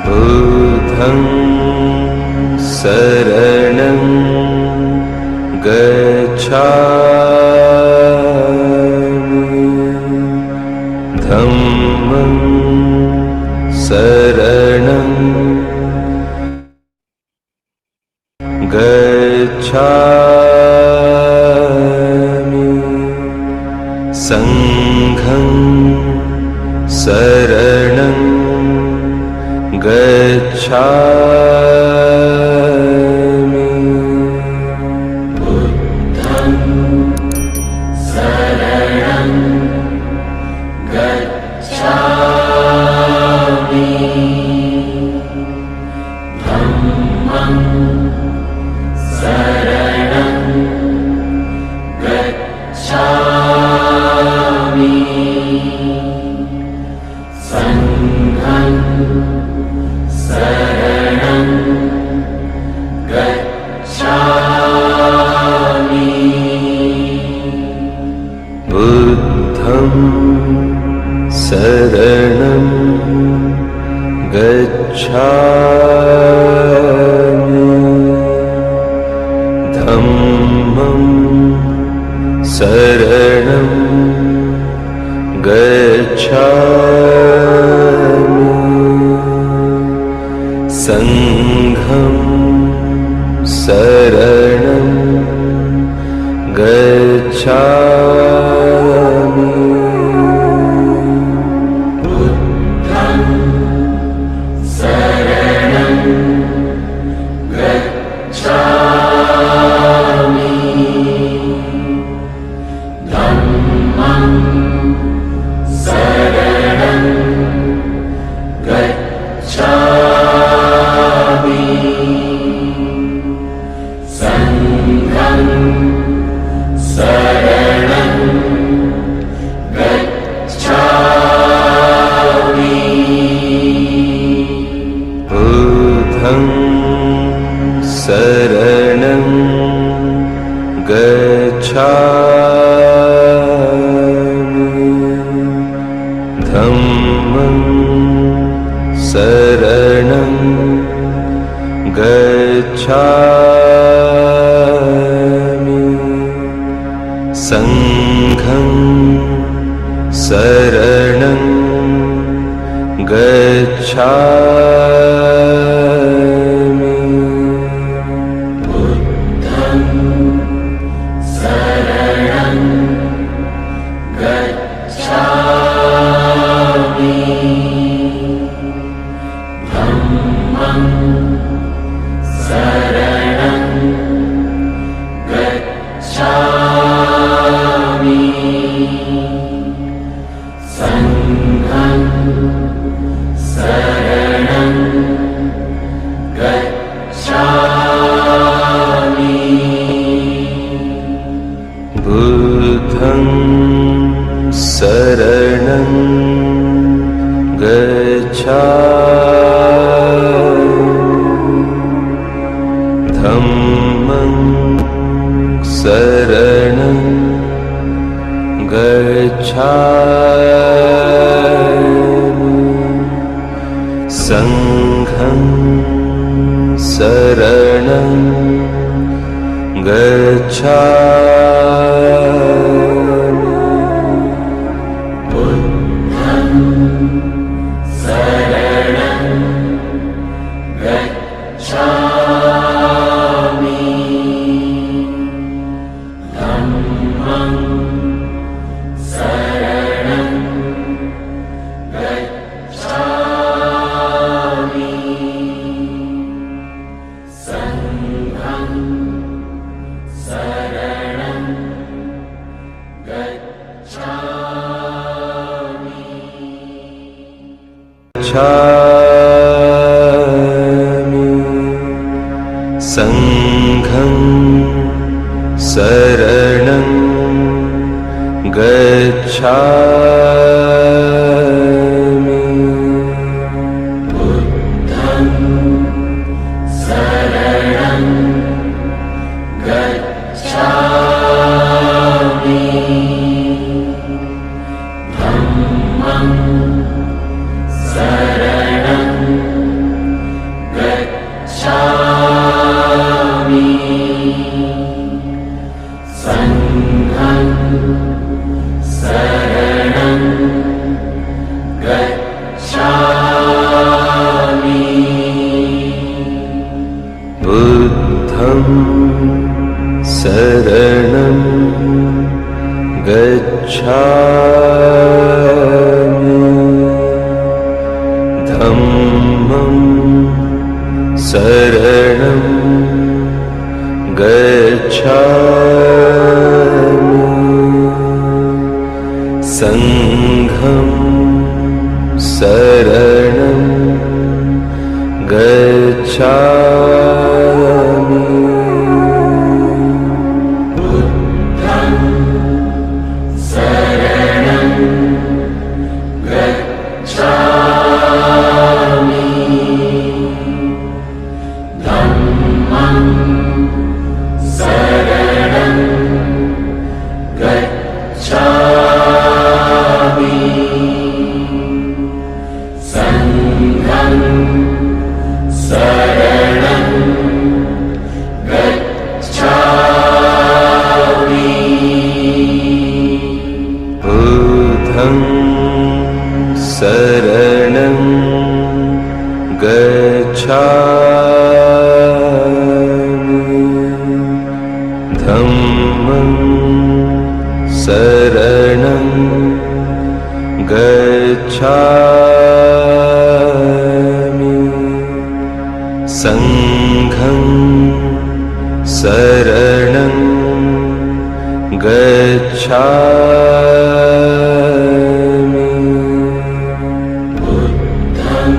बुद्धं शरणं गच्छामि धम्मं शरणं गच्छामि संघं शरणं गच्छामि बुद्धं शरणं गच्छामि धम्मं शरणं गच्छामि संघं शरणं गच्छामि बुद्धं शरणं गच्छामि धम्मं शरणं गच्छामि संघं शरणं गच्छामि बुद्धं शरणं गच्छामि धम्मं शरणं गच्छामि संघं शरणं गच्छामि बुद्धं शरणं गच्छामि धम्मं शरणं गच्छामि संघं शरणं गच्छामि बुद्धं शरणं गच्छामि धम्मं शरणं गच्छामि संघं शरणं गच्छामि बुद्धं शरणं गच्छामि धम्मं शरणं गच्छामि संघं शरणं गच्छामि बुद्धं शरणं गच्छामि धम्मं शरणं गच्छामि संघं शरणं गच्छामि संघं शरणं गच्छामि बुद्धं शरणं गच्छामि धम्मं शरणं Sangham Saranam Gacchāmi. Buddham Saranam Gacchāmi. Dhammam Saranam Gacchāmi. Sangham Saranam Gacchāmi. Buddham Saranam Gacchāmi. Dhammam Saranam Gacchāmi. Sangham Saranam Gacchāmi. Buddham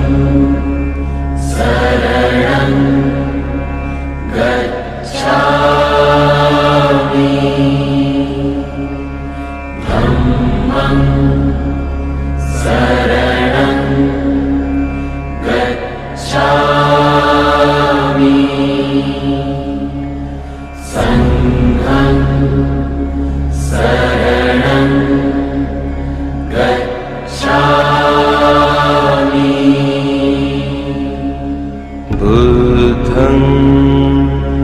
Saranam Gacchāmi. Dhammam Saranam Gacchāmi. Sangham Saranam Gacchāmi. Buddham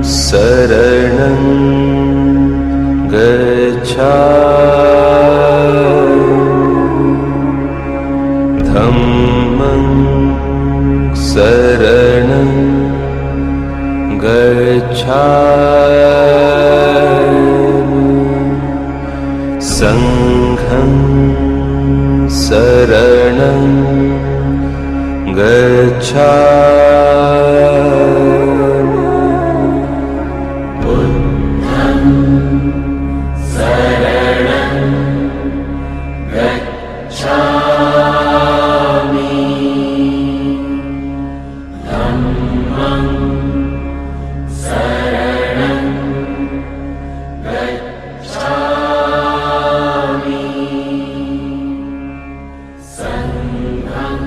Saranam Gacchāmi. Dhammam Saranam Gacchāmi. Sangham Saranam Gacchāmi. Buddham Saranam Gacchāmi. Dhammam Saranam Gacchāmi. Sangham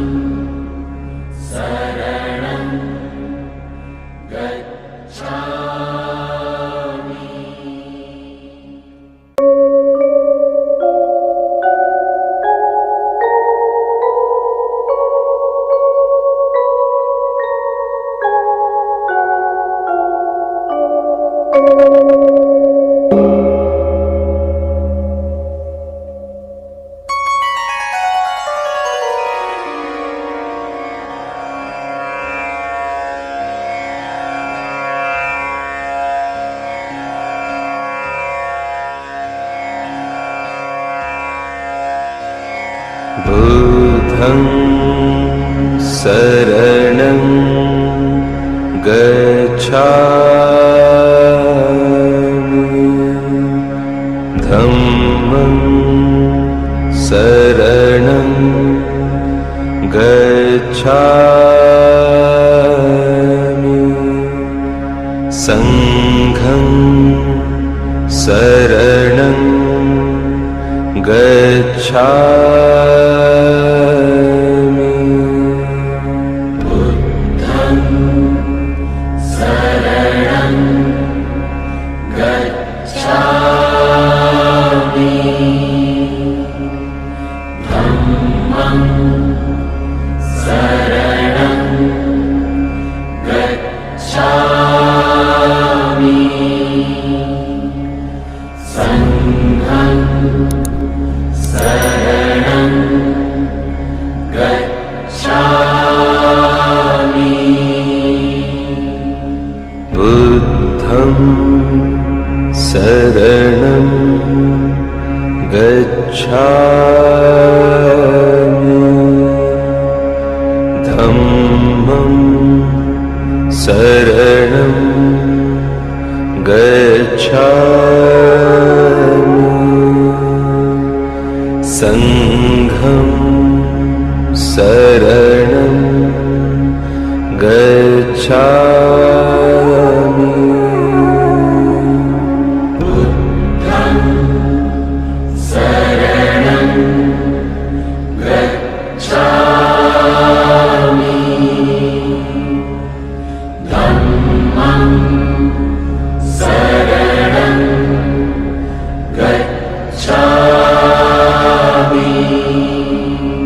Saranam Gacchāmi. Buddham Saranam Gacchāmi. Dhammam Saranam Gacchāmi. Sangham Saranam Gacchāmi. Buddham Saranam Gacchāmi. Dhammam Saranam Gacchāmi. Sangham Saranam Gacchāmi. Buddham Saranam Gacchāmi. Sangham Saranam Gacchāmi. Buddham Saranam Gacchāmi. Dhammam Saranam Gacchāmi. Sangham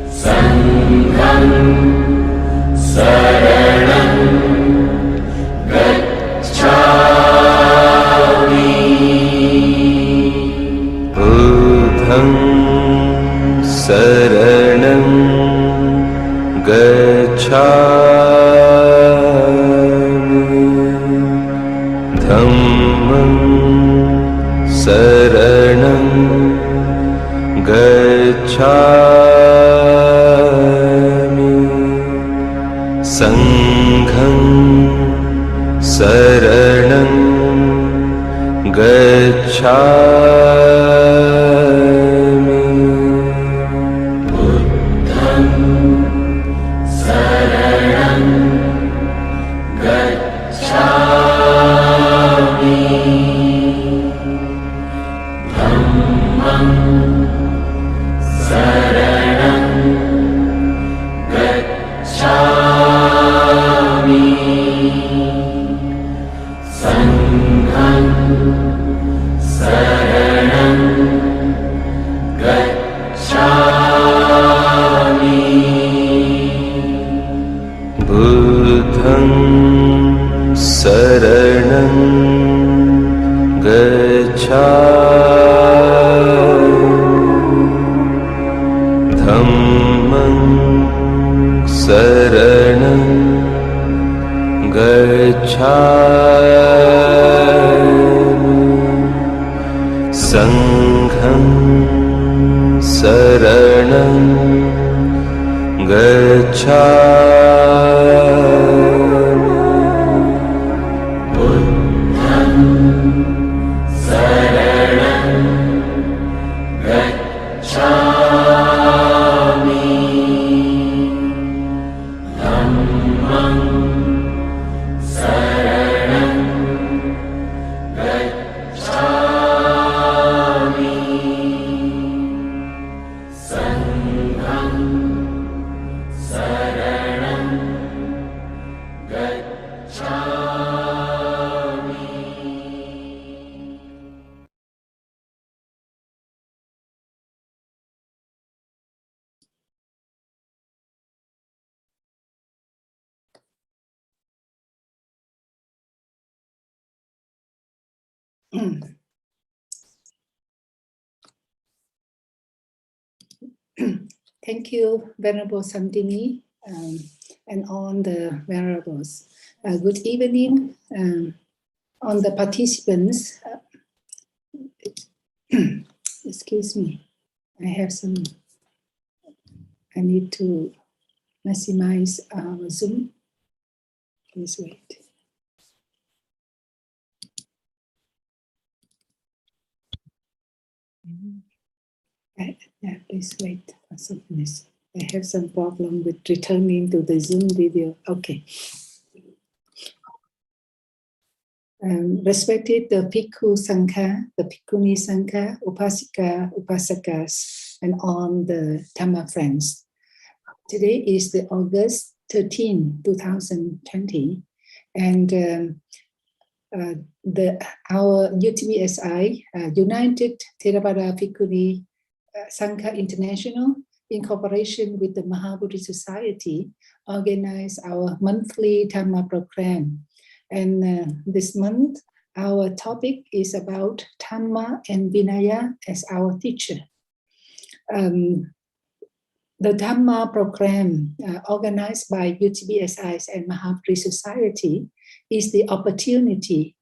Saranam Gacchāmi. Buddham Saranam Gacchāmi. Dhammam Saranam Gacchāmi. Sangham Saranam Gacchāmi. Buddham Saranam Gacchāmi. Dhammam Saranam Gacchāmi. Sangham Saranam Gacchāmi. Buddham Saranam Gacchāmi. Dhammam Saranam Gacchāmi. Sangham Saranam Gacchāmi. Buddham Saranam Gacchāmi. Dhammam Saranam Gacchāmi. Sangham Saranam Gacchāmi. Thank you, Venerable Sandini, and all the venerables. Good evening, on the participants. Excuse me, I need to maximize our Zoom. Please wait. Yeah, please wait for some minutes. I have some problem with returning to the Zoom video. Okay. Respected the Bhikkhu Sangha, the Bhikkhunī Sangha, Upasika, Upasakas, and all the Dhamma friends. Today is the August 13, 2020, and our UTBSI, United Theravada Bhikkhuni Sangha International, in cooperation with the Mahatherī Society, organized our monthly Dhamma program. And this month, our topic is about Dhamma and Vinaya as our teacher. The Dhamma program organized by UTBSI and Mahatherī Society is the opportunity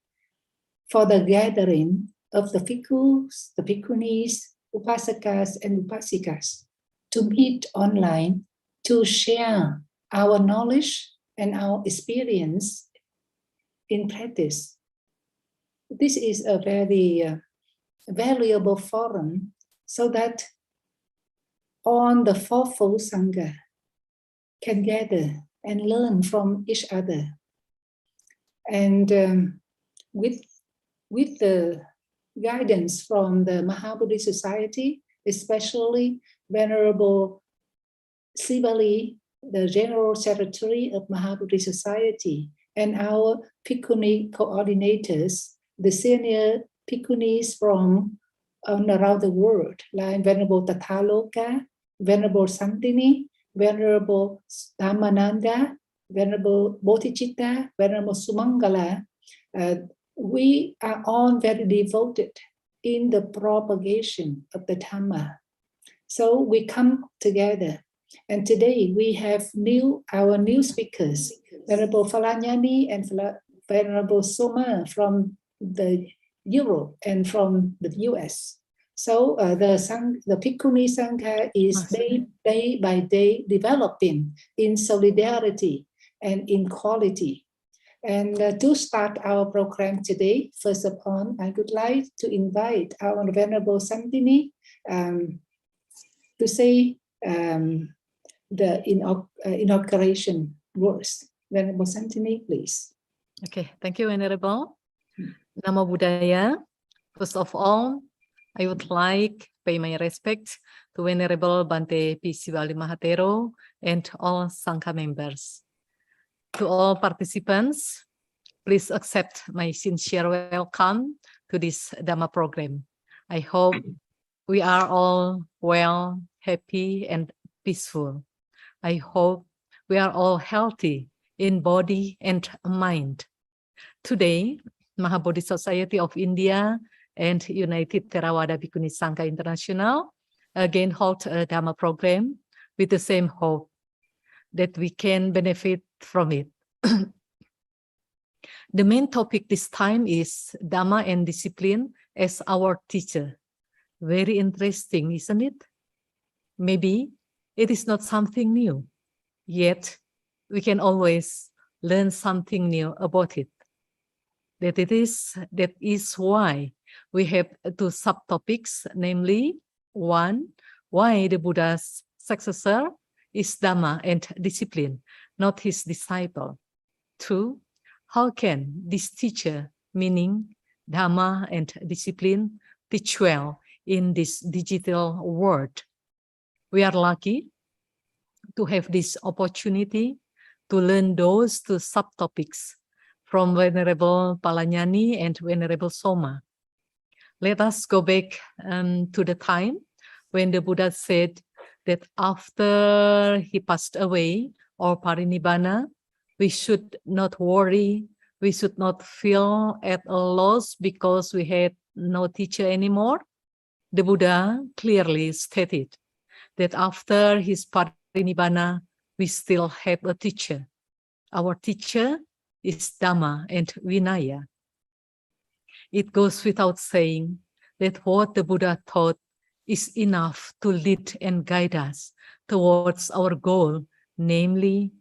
for the gathering of the bhikkhus, the bhikkhunis, upasakas, and upasikas to meet online to share our knowledge and our experience in practice. This is a very valuable forum so that on the fourfold Sangha can gather and learn from each other. And with the guidance from the Mahabodhi Society, especially Venerable Sivali, the General Secretary of Mahabodhi Society, and our Bhikkhuni coordinators, the senior Bhikkhunis from around the world, like Venerable Tathaloka, Venerable Santini, Venerable Dhammananda, Venerable Bodhicitta, Venerable Sumangala. We are all very devoted in the propagation of the Dhamma. So we come together. And today we have our new speakers, Venerable Phalañānī and Venerable Soma from the Europe and from the US. So the Bhikkhuni Sangha is day by day developing in solidarity and in quality. And to start our program today, first of all, I would like to invite our Venerable Santini to say the inauguration words. Venerable Santini, please. Okay, thank you, Venerable. Namo Buddhaya. First of all, I would like to pay my respect to Venerable Bante P. Sivali Mahatero and all Sangha members. To all participants, please accept my sincere welcome to this Dhamma program. I hope we are all well, happy, and peaceful. I hope we are all healthy in body and mind. Today, Mahabodhi Society of India and United Theravada Bhikkhuni Sangha International again hold a Dhamma program with the same hope that we can benefit from it. The main topic this time is Dhamma and discipline as our teacher. Very interesting, isn't it? Maybe it is not something new, yet we can always learn something new about it. That is why we have two subtopics, namely, 1, why the Buddha's successor is Dhamma and discipline, not his disciple. 2, how can this teacher, meaning Dhamma and discipline, teach well in this digital world? We are lucky to have this opportunity to learn those two subtopics from Venerable Phalañānī and Venerable Soma. Let us go back to the time when the Buddha said that after he passed away or parinibbana, we should not worry, we should not feel at a loss because we had no teacher anymore. The Buddha clearly stated that after his parinibbana, we still have a teacher. Our teacher is Dhamma and Vinaya. It goes without saying that what the Buddha taught is enough to lead and guide us towards our goal, namely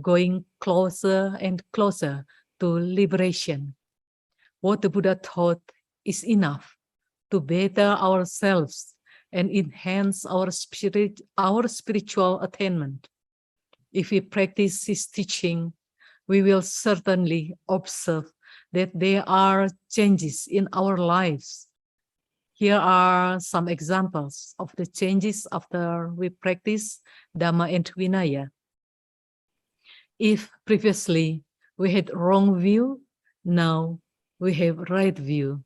going closer and closer to liberation. What the Buddha taught is enough to better ourselves and enhance our spiritual attainment. If we practice his teaching, we will certainly observe that there are changes in our lives. Here are some examples of the changes after we practice Dhamma and Vinaya. If previously we had wrong view, now we have right view.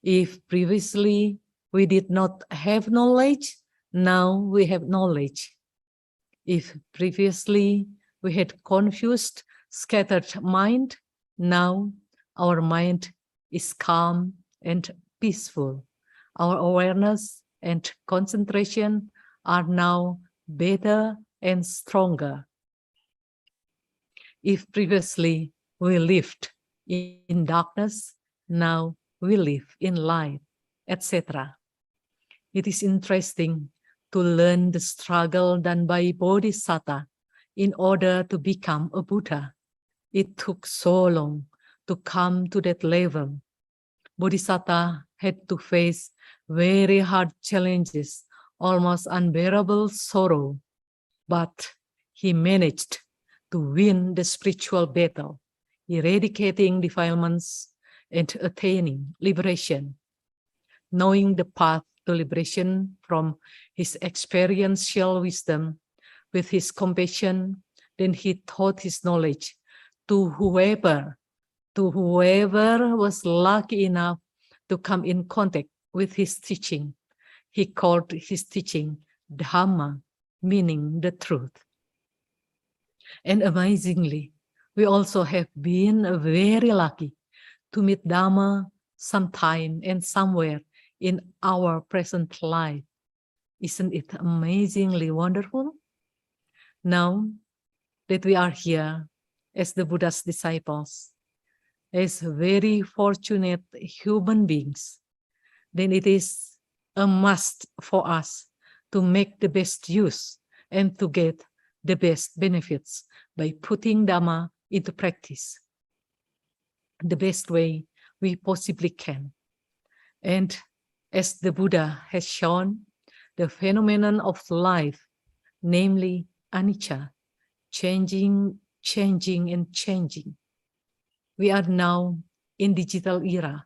If previously we did not have knowledge, now we have knowledge. If previously we had confused, scattered mind, now our mind is calm and peaceful. Our awareness and concentration are now better and stronger. If previously we lived in darkness, now we live in light, etc. It is interesting to learn the struggle done by Bodhisattva in order to become a Buddha. It took so long to come to that level. Bodhisattva had to face very hard challenges almost unbearable sorrow, but he managed to win the spiritual battle, eradicating defilements and attaining liberation. Knowing the path to liberation from his experiential wisdom, with his compassion, then he taught his knowledge to whoever was lucky enough to come in contact with his teaching. He called his teaching Dhamma, meaning the truth. And amazingly, we also have been very lucky to meet Dhamma sometime and somewhere in our present life. Isn't it amazingly wonderful? Now that we are here as the Buddha's disciples, as very fortunate human beings, then it is a must for us to make the best use and to get the best benefits by putting Dhamma into practice the best way we possibly can. And as the Buddha has shown, the phenomenon of life, namely Aneja, changing, and changing. We are now in digital era.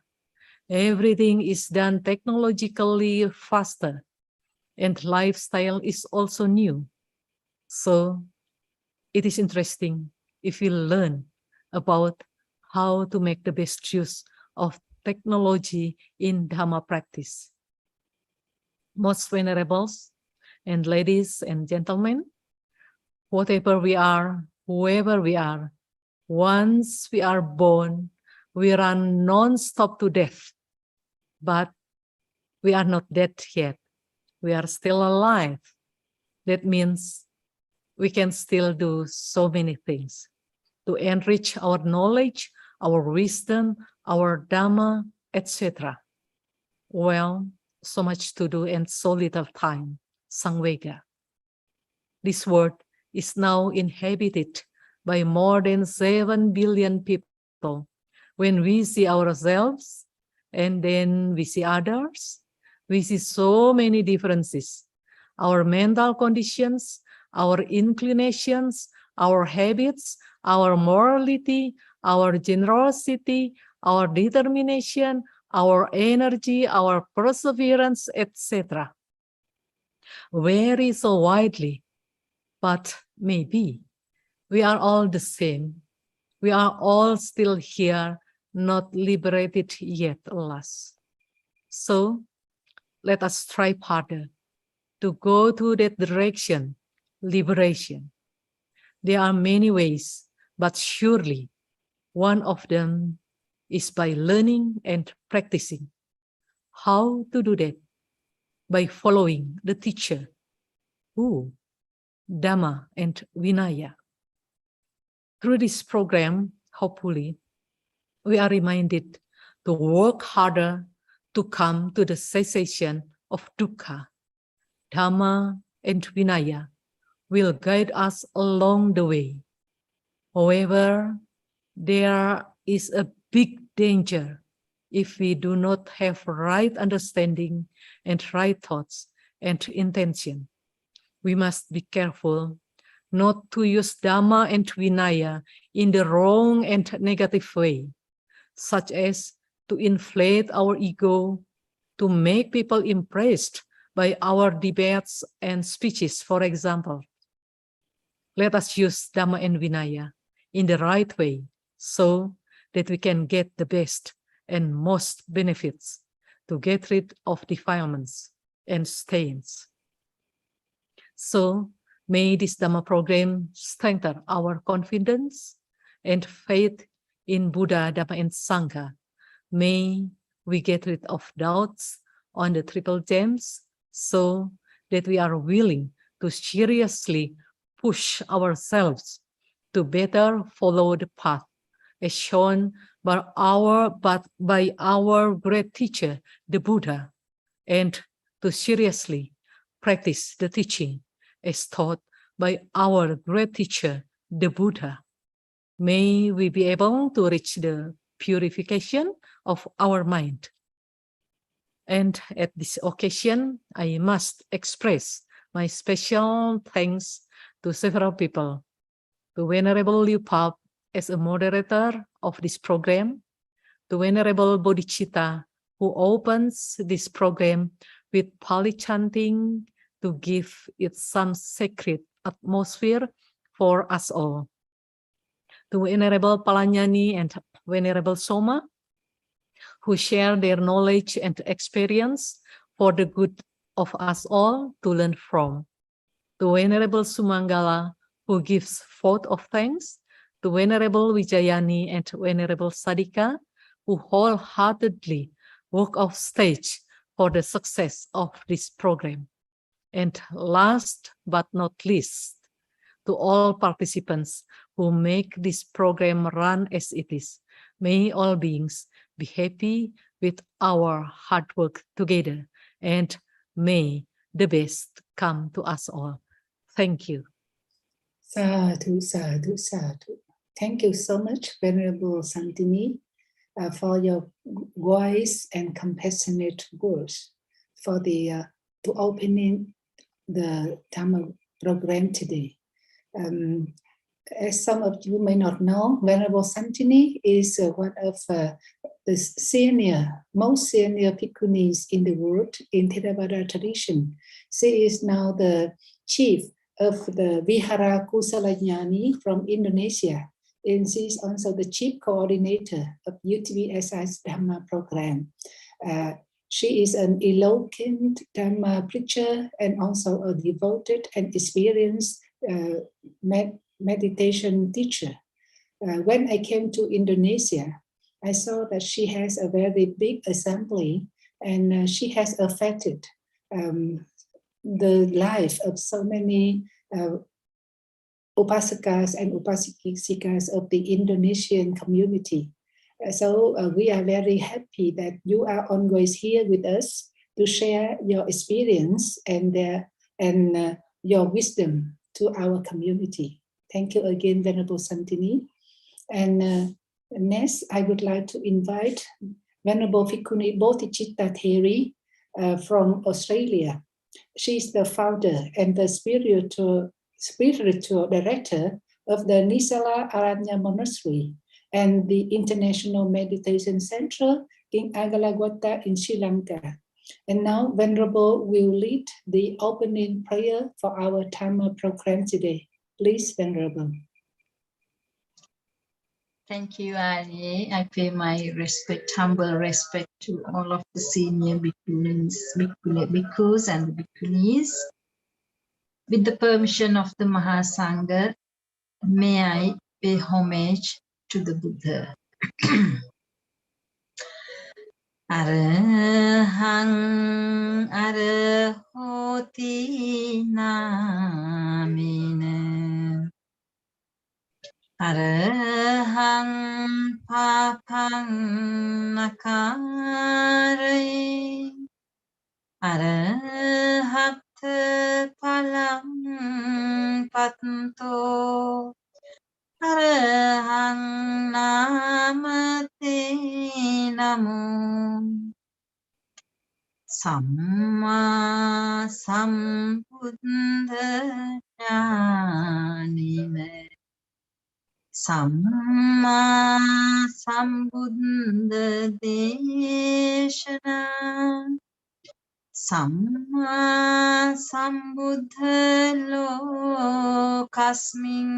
Everything is done technologically faster, and lifestyle is also new. So it is interesting if we learn about how to make the best use of technology in Dhamma practice. Most venerables and ladies and gentlemen, whatever we are, whoever we are, once we are born, we run non-stop to death. But we are not dead yet. We are still alive. That means we can still do so many things to enrich our knowledge, our wisdom, our Dhamma, etc. Well, so much to do and so little time, Samvega. This world is now inhabited by more than 7 billion people. When we see ourselves and then we see others, we see so many differences. Our mental conditions, our inclinations, our habits, our morality, our generosity, our determination, our energy, our perseverance, etc. Vary so widely, but maybe we are all the same. We are all still here, not liberated yet, alas. So let us strive harder to go to that direction, liberation. There are many ways, but surely one of them is by learning and practicing. How to do that? By following the teacher, who? Dhamma and Vinaya. Through this program, hopefully, we are reminded to work harder to come to the cessation of dukkha. Dhamma and Vinaya will guide us along the way. However, there is a big danger if we do not have right understanding and right thoughts and intention. We must be careful not to use Dhamma and Vinaya in the wrong and negative way, such as to inflate our ego, to make people impressed by our debates and speeches, for example. Let us use Dhamma and Vinaya in the right way so that we can get the best and most benefits to get rid of defilements and stains. So may this Dhamma program strengthen our confidence and faith in Buddha, Dhamma, and Sangha. May we get rid of doubts on the triple gems so that we are willing to seriously push ourselves to better follow the path as shown by our great teacher, the Buddha, and to seriously practice the teaching as taught by our great teacher, the Buddha. May we be able to reach the purification of our mind. And at this occasion, I must express my special thanks to several people, to Venerable Lieu Phap as a moderator of this program, to Venerable Bodhicitta, who opens this program with Pali chanting to give it some sacred atmosphere for us all, to Venerable Phalañānī and Venerable Soma, who share their knowledge and experience for the good of us all to learn from, to Venerable Sumangala, who gives vote of thanks, to Venerable Wijayani and Venerable Sadika, who wholeheartedly work off stage for the success of this program. And last but not least, to all participants who make this program run as it is. May all beings be happy with our hard work together, and may the best come to us all. Thank you. Sadhu, sadhu, sadhu. Thank you so much, Venerable Santini, for your wise and compassionate words for the to opening the Dhamma program today. As some of you may not know, Venerable Santini is one of the most senior Bhikkhunis in the world in Theravada tradition. She is now the chief of the Vihara Phalañānī from Indonesia, and she is also the chief coordinator of UTBSI's Dhamma program. She is an eloquent Dhamma preacher and also a devoted and experienced meditation teacher. When I came to Indonesia, I saw that she has a very big assembly, and she has affected the life of so many upasakas and upasikas of the Indonesian community. So we are very happy that you are always here with us to share your experience and your wisdom to our community. Thank you again, Venerable Santini. And next, I would like to invite Venerable Bhikkhuni Bodhicitta Therī from Australia. She is the founder and the spiritual director of the Nisala Ārāma Monastery and the International Meditation Center in Agalagwata in Sri Lanka. And now Venerable will lead the opening prayer for our Dhamma program today. Please, Venerable. Thank you, Ari. I pay my respect, humble respect to all of the senior bhikkhunis, bhikkhus and bhikkhunis. With the permission of the Maha Sangha, may I pay homage to the Buddha. Arahang arahoti namine. Arahang papang nakare. Arahatta palam patanto. Arahang namate namo. Samma sambuddha jnanime. Samma sambuddha deshana. Samma sambuddha lokasmin.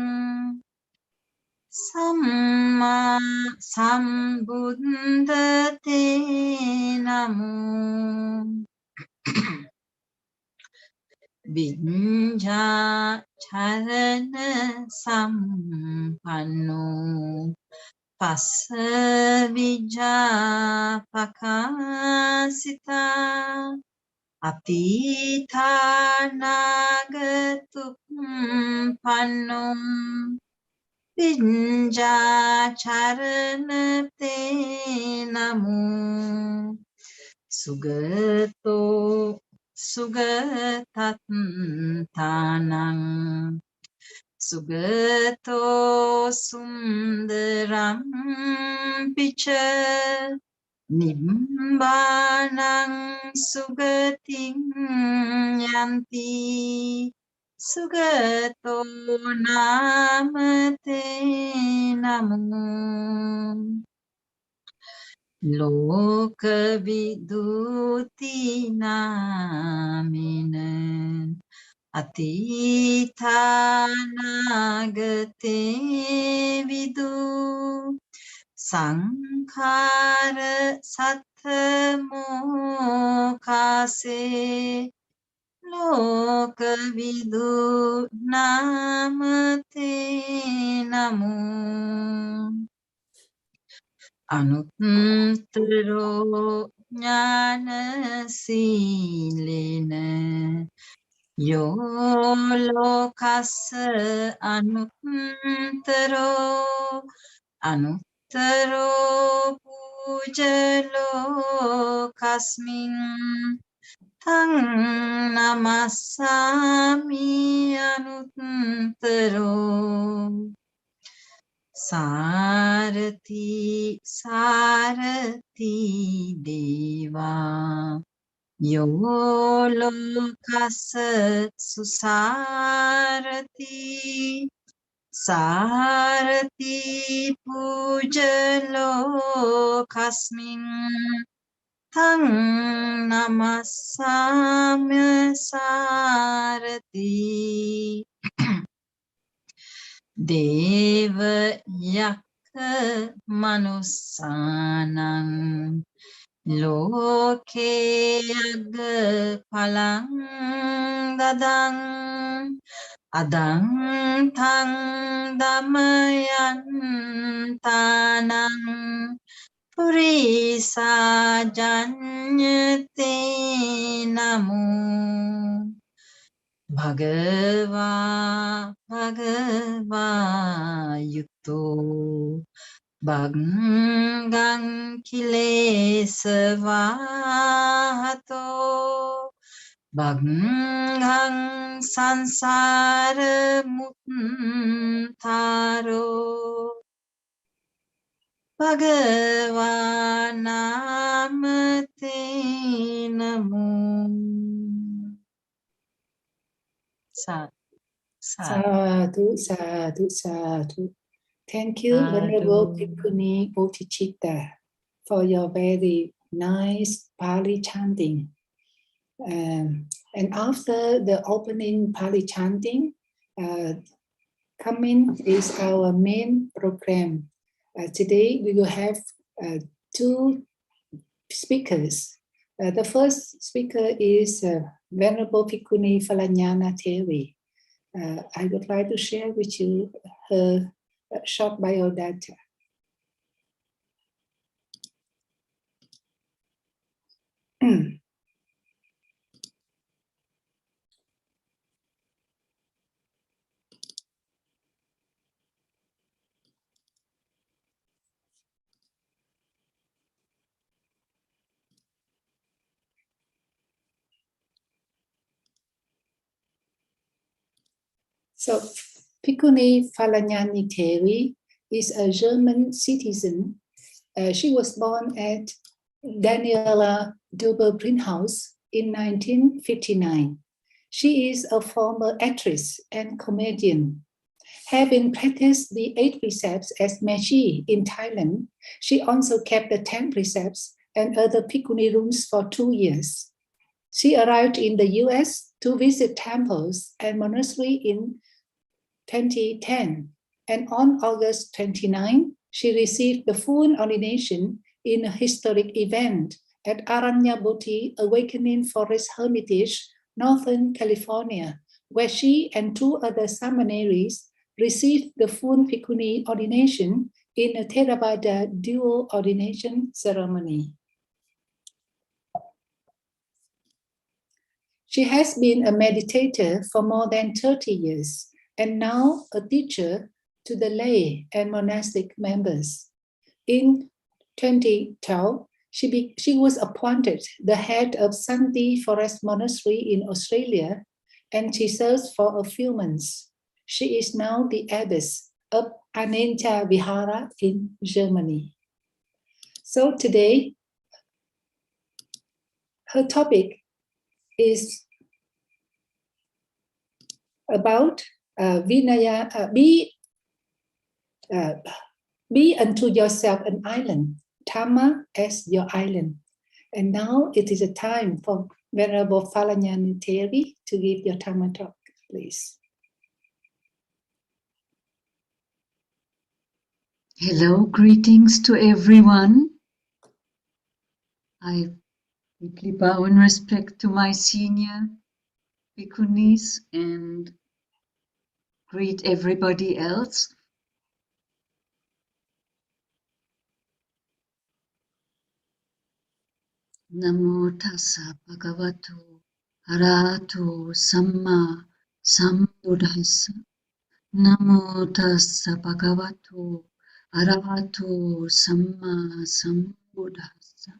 Samma sambuddha te namo. Vinja charana sampanno. Passa vijja pakasita. Apita nagatum pannom. Vinja charana te namo. Sugato sugatatanang. Sugato sundaram picha. Nibbānaṃ sugatiṃ yanti sugato namate namo loka viduti namena atithanagate vidu Sankhara satthamokase loka vidu namate namo anuttaro jnana silena yo lokassa anuttaro pujalo kasmin tang namassami anuttaro sarati deva yo lokassa susarati Sarati pujalo kasmin tang namassami sarati deva yakka manussanam loke agga phalang dadang Adang tang damayan tanang purisa janyate namo Bhagava yukto bhagang kilesavahato Bhagang sansara muttaro Bhagavanamate namo Sadhu, sadhu, sadhu. Thank you, Venerable Bhikkhuni Bodhicitta, for your very nice Pali chanting. And after the opening Pali chanting, coming is our main program. Today we will have two speakers. The first speaker is Venerable Bhikkhuni Phalañānī Therī. I would like to share with you her short biodata. So, Bhikkhuni Phalañānī Therī is a German citizen. She was born at Daniela Dober-Brindhaus in 1959. She is a former actress and comedian. Having practiced the 8 precepts as Mechi in Thailand, she also kept the 10 precepts and other Bhikkhuni rules for 2 years. She arrived in the US to visit temples and monastery in 2010, and on August 29, she received the full ordination in a historic event at Ārāma Bodhi Awakening Forest Hermitage, Northern California, where she and 2 other seminaries received the full Bhikkhuni ordination in a Theravada dual ordination ceremony. She has been a meditator for more than 30 years and now a teacher to the lay and monastic members. In 2012, she was appointed the head of Santi Forest Monastery in Australia, and she serves for a few months. She is now the Abbess of Aneja Vihara in Germany. So today, her topic is about Vinaya, be unto yourself an island, Dhamma as your island. And now it is a time for Venerable Phalañānī Therī to give your Dhamma talk, please. Hello, greetings to everyone. I deeply bow in respect to my senior Bhikkhunis and greet everybody else. Namo tassa bhagavato arahato samma sambuddhassa. Namo tassa bhagavato arahato samma sambuddhassa.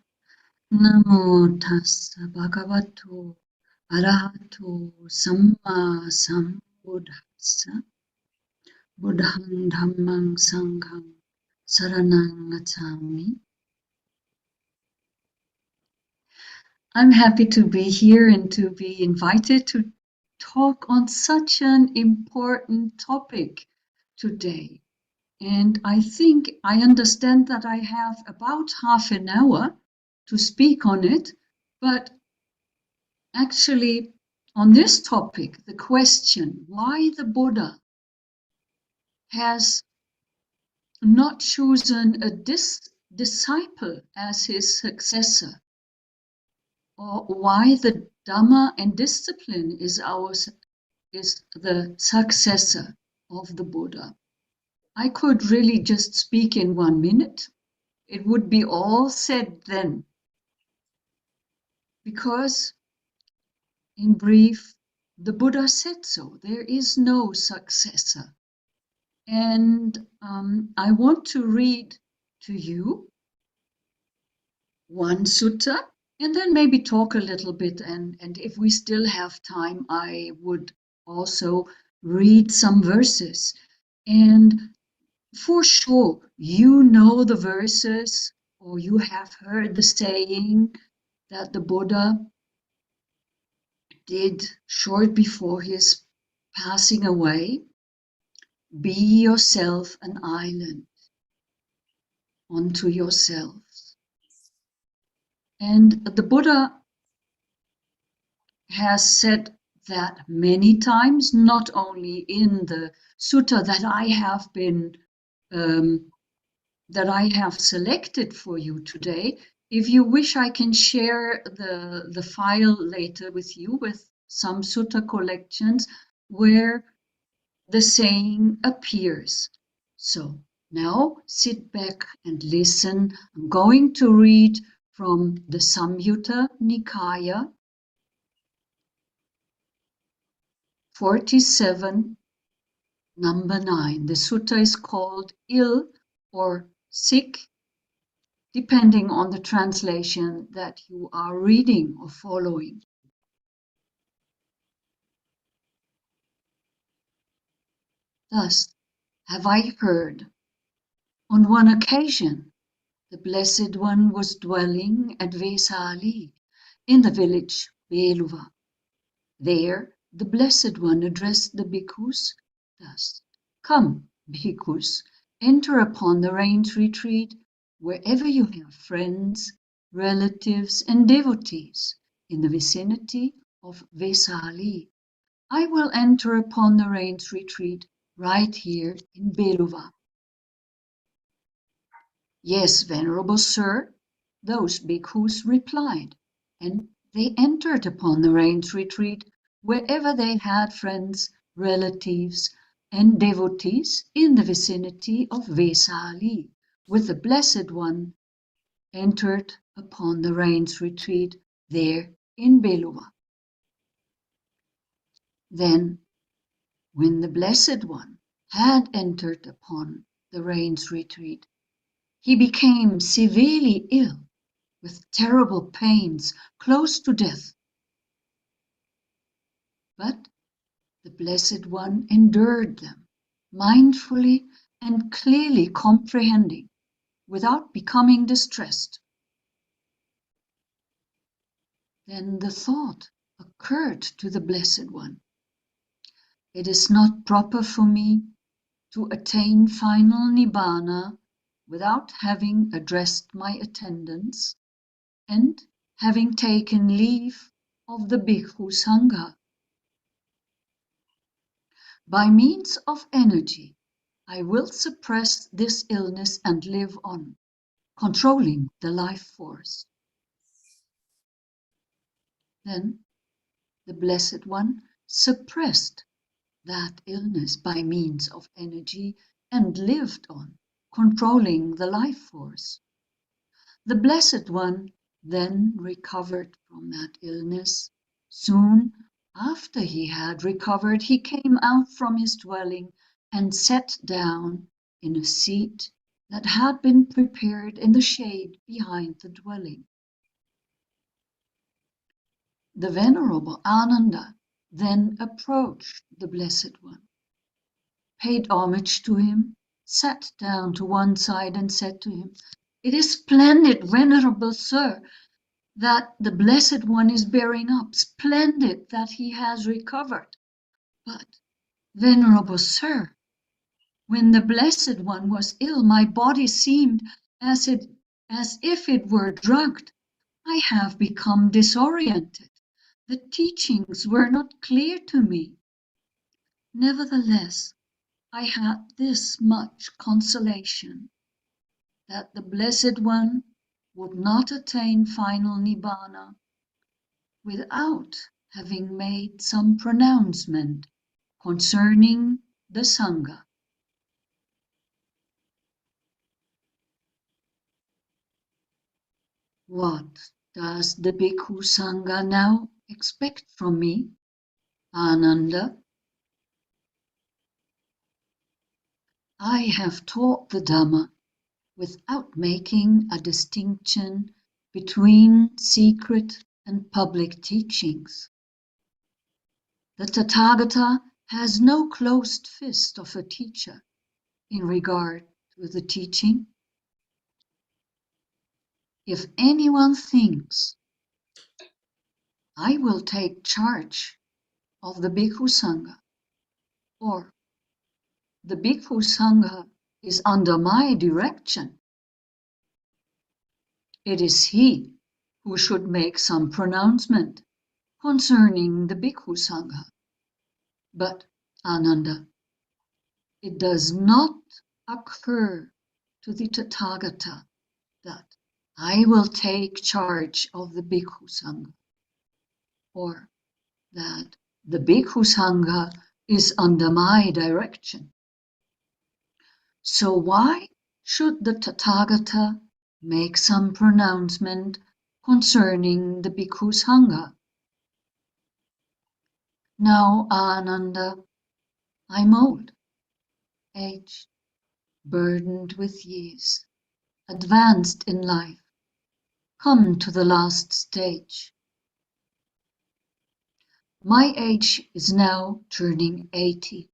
Namo tassa bhagavato arahato samma sambuddhassa. Buddhaṃ Dhammaṃ Sanghaṃ Saraṇaṃ Gacchāmi. I'm happy to be here and to be invited to talk on such an important topic today. And I think I understand that I have about half an hour to speak on it, but actually on this topic, the question why the Buddha has not chosen a disciple as his successor, or why the Dhamma and discipline is the successor of the Buddha. I could really just speak in 1 minute. It would be all said then. Because, in brief, the Buddha said so. There is no successor. And I want to read to you one sutta, and then maybe talk a little bit, and if we still have time, I would also read some verses. And for sure, you know the verses, or you have heard the saying that the Buddha did short before his passing away. Be yourself an island unto yourselves. And the Buddha has said that many times, not only in the sutta that I have selected for you today. If you wish, I can share the file later with you with some sutta collections where the saying appears. So now sit back and listen. I'm going to read from the Samyutta Nikaya 47, number 9. The sutta is called ill or sick, depending on the translation that you are reading or following. Thus have I heard. On one occasion, the Blessed One was dwelling at Vesali in the village Beluva. There, the Blessed One addressed the bhikkhus thus: Come, bhikkhus, enter upon the rains retreat wherever you have friends, relatives, and devotees in the vicinity of Vesali. I will enter upon the rains retreat right here in Beluva. Yes, Venerable Sir, those bhikkhus replied, and they entered upon the rains retreat wherever they had friends, relatives, and devotees in the vicinity of Vesali, with the Blessed One entered upon the rains retreat there in Beluva. Then, when the Blessed One had entered upon the rains retreat, he became severely ill with terrible pains close to death. But the Blessed One endured them, mindfully and clearly comprehending, without becoming distressed. Then the thought occurred to the Blessed One. It is not proper for me to attain final Nibbana without having addressed my attendants and having taken leave of the Bhikkhu Sangha. By means of energy, I will suppress this illness and live on, controlling the life force. Then the Blessed One suppressed that illness by means of energy and lived on, controlling the life force. The Blessed One then recovered from that illness. Soon after he had recovered, he came out from his dwelling and sat down in a seat that had been prepared in the shade behind the dwelling. The Venerable Ananda then approached the Blessed One, paid homage to him, sat down to one side and said to him, "It is splendid, Venerable Sir, that the Blessed One is bearing up, splendid that he has recovered. But, Venerable Sir, when the Blessed One was ill, my body seemed as if it were drugged. I have become disoriented. The teachings were not clear to me. Nevertheless, I had this much consolation, that the Blessed One would not attain final Nibbana without having made some pronouncement concerning the Sangha." What does the Bhikkhu Sangha now expect from me, Ananda? I have taught the Dhamma without making a distinction between secret and public teachings. The Tathagata has no closed fist of a teacher in regard to the teaching. If anyone thinks, I will take charge of the Bhikkhu Sangha, or the Bhikkhu Sangha is under my direction, it is he who should make some pronouncement concerning the Bhikkhu Sangha. But, Ananda, it does not occur to the Tathagata that I will take charge of the Bhikkhu Sangha, or that the Bhikkhu Sangha is under my direction. So why should the Tathagata make some pronouncement concerning the Bhikkhu Sangha? Now, Ananda, I'm old, aged, burdened with years, advanced in life, come to the last stage. My age is now turning 80.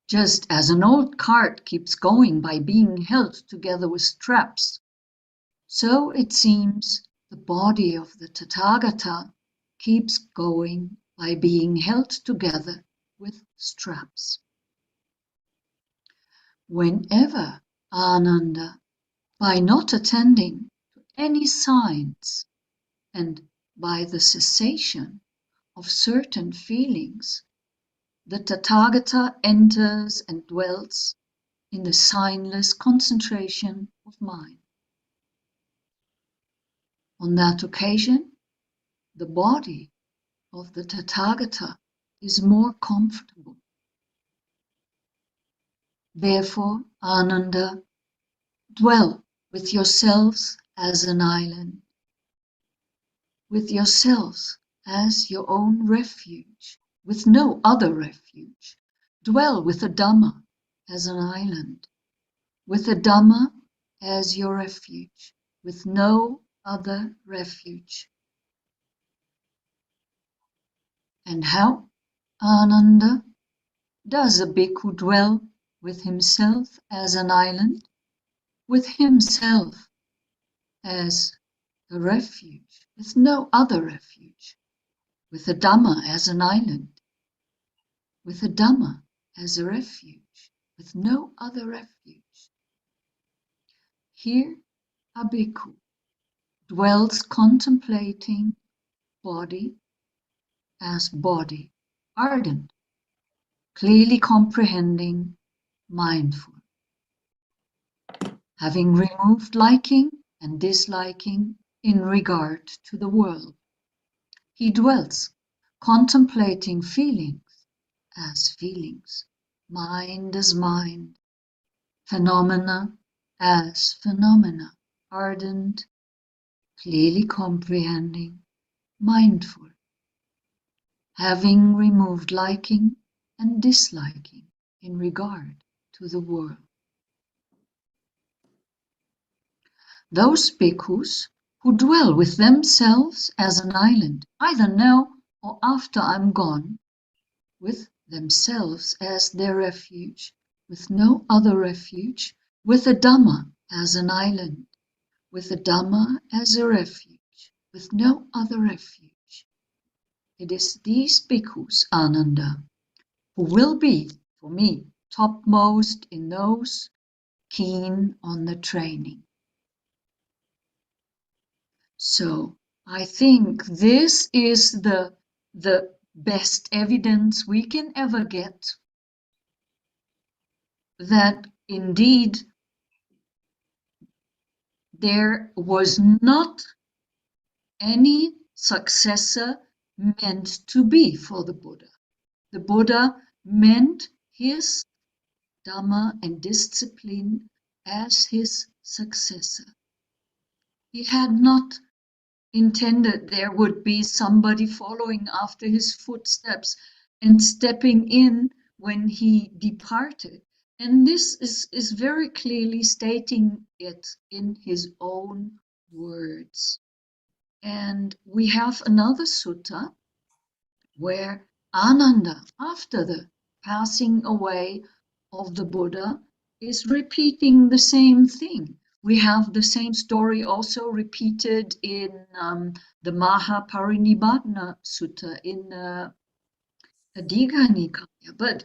Just as an old cart keeps going by being held together with straps, so it seems the body of the Tathagata keeps going by being held together with straps. Whenever, Ananda, by not attending to any signs and by the cessation of certain feelings, the Tathagata enters and dwells in the signless concentration of mind. On that occasion, the body of the Tathagata is more comfortable. Therefore, Ananda, dwell with yourselves as an island, with yourselves as your own refuge, with no other refuge. Dwell with the Dhamma as an island, with the Dhamma as your refuge, with no other refuge. And how, Ananda, does a bhikkhu dwell with himself as an island, with himself as a refuge? with no other refuge, with the Dhamma as an island, with the Dhamma as a refuge, with no other refuge. Here a bhikkhu dwells contemplating body as body, ardent, clearly comprehending, mindful. Having removed liking and disliking in regard to the world, he dwells contemplating feelings as feelings, mind as mind, phenomena as phenomena, ardent, clearly comprehending, mindful. Having removed liking and disliking in regard to the world. Those bhikkhus who dwell with themselves as an island, either now or after I'm gone, with themselves as their refuge, with no other refuge, with the Dhamma as an island, with the Dhamma as a refuge, with no other refuge. It is these bhikkhus, Ananda, who will be, for me, topmost in those keen on the training. So I think this is the best evidence we can ever get that indeed there was not any successor meant to be for the Buddha. The Buddha meant his Dhamma and discipline as his successor. He had not intended there would be somebody following after his footsteps and stepping in when he departed. And this is very clearly stating it in his own words. And we have another sutta where Ananda, after the passing away of the Buddha, is repeating the same thing. We have the same story also repeated in the Maha Parinibbana Sutta in the Digha Nikaya, but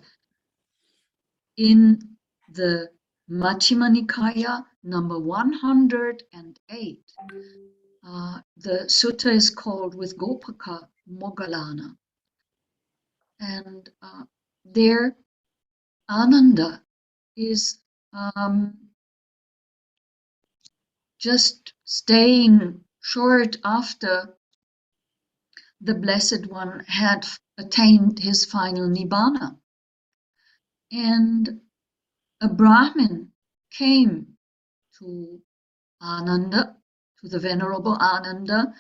in the Majjhima Nikaya number 108, the sutta is called with Gopaka Moggallana. And there Ananda is just staying short after the Blessed One had attained his final Nibbana. And a Brahmin came to Ananda, to the Venerable Ananda,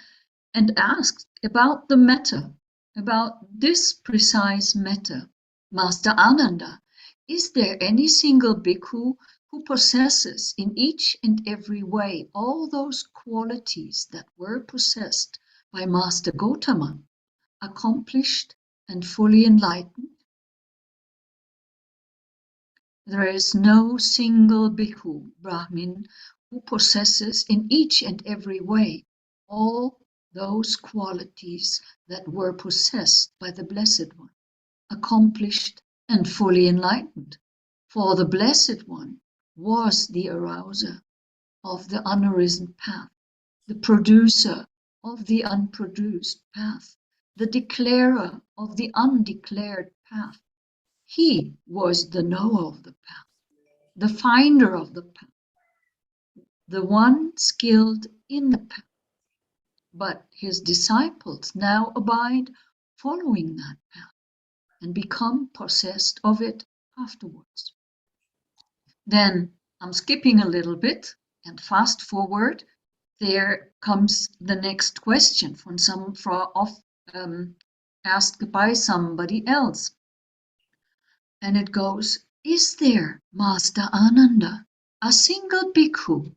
and asked about the matter, about this precise matter. Master Ananda, is there any single bhikkhu who possesses in each and every way all those qualities that were possessed by Master Gotama, accomplished and fully enlightened? There is no single bhikkhu, Brahmin, who possesses in each and every way all those qualities that were possessed by the Blessed One, accomplished and fully enlightened. For the Blessed One was the arouser of the unarisen path, the producer of the unproduced path, the declarer of the undeclared path. He was the knower of the path, the finder of the path, the one skilled in the path. But his disciples now abide following that path and become possessed of it afterwards. Then I'm skipping a little bit and fast forward. There comes the next question asked by somebody else. And it goes, is there, Master Ananda, a single bhikkhu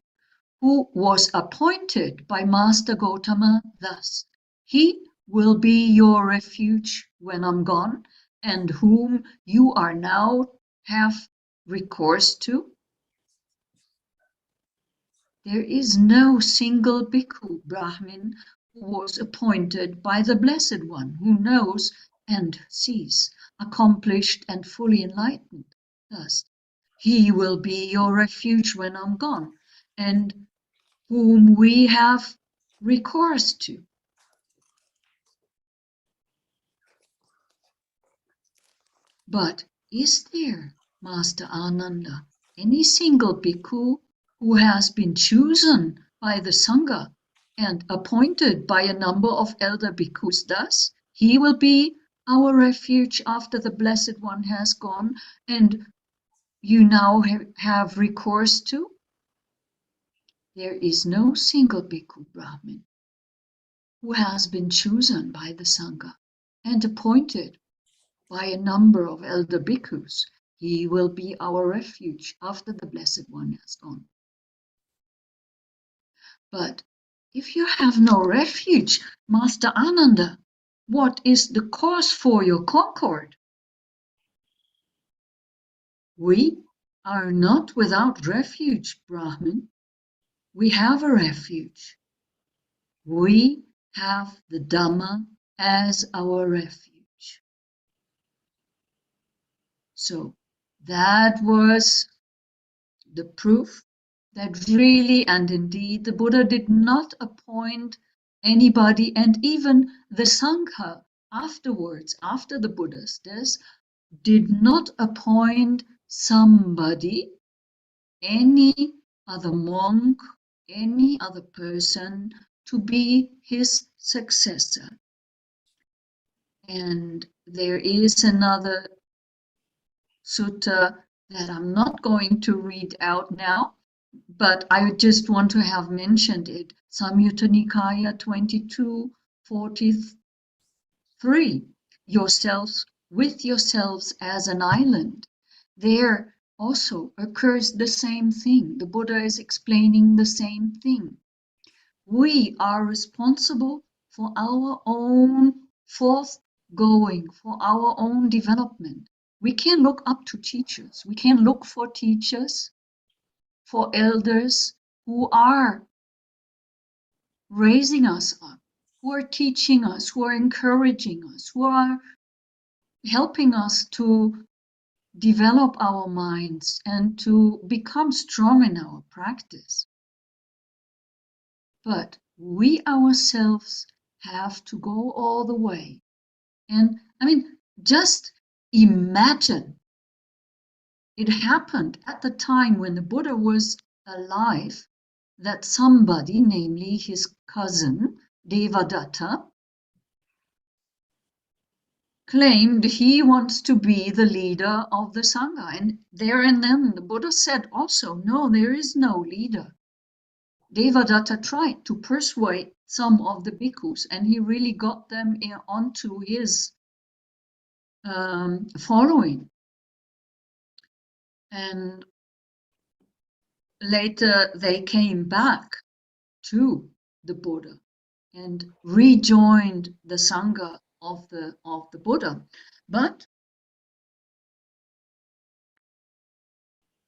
who was appointed by Master Gotama thus? He will be your refuge when I'm gone, and whom you are now have recourse to? There is no single bhikkhu, Brahmin, who was appointed by the Blessed One, who knows and sees, accomplished and fully enlightened. Thus, he will be your refuge when I'm gone, and whom we have recourse to. But is there, Master Ananda, any single bhikkhu who has been chosen by the Sangha and appointed by a number of elder bhikkhus? Thus, he will be our refuge after the Blessed One has gone, and you now have recourse to? There is no single bhikkhu Brahmin who has been chosen by the Sangha and appointed by a number of elder bhikkhus. He will be our refuge after the Blessed One has gone. But if you have no refuge, Master Ananda, what is the cause for your concord? We are not without refuge, Brahmin. We have a refuge. We have the Dhamma as our refuge. So that was the proof that really and indeed the Buddha did not appoint anybody, and even the Sangha afterwards, after the Buddha's death, did not appoint somebody, any other monk, any other person to be his successor. And there is another sutta that I'm not going to read out now, but I just want to have mentioned it. Samyutta Nikaya 22:43. Yourselves with yourselves as an island. There also occurs the same thing. The Buddha is explaining the same thing. We are responsible for our own forthgoing, for our own development. We can look up to teachers. We can look for teachers, for elders who are raising us up, who are teaching us, who are encouraging us, who are helping us to develop our minds and to become strong in our practice. But we ourselves have to go all the way. And I mean, just imagine it happened at the time when the Buddha was alive that somebody, namely his cousin Devadatta, claimed he wants to be the leader of the Sangha. And there and then the Buddha said also, no, there is no leader. Devadatta tried to persuade some of the bhikkhus, and he really got them onto his following. And later they came back to the Buddha and rejoined the Sangha of the Buddha. But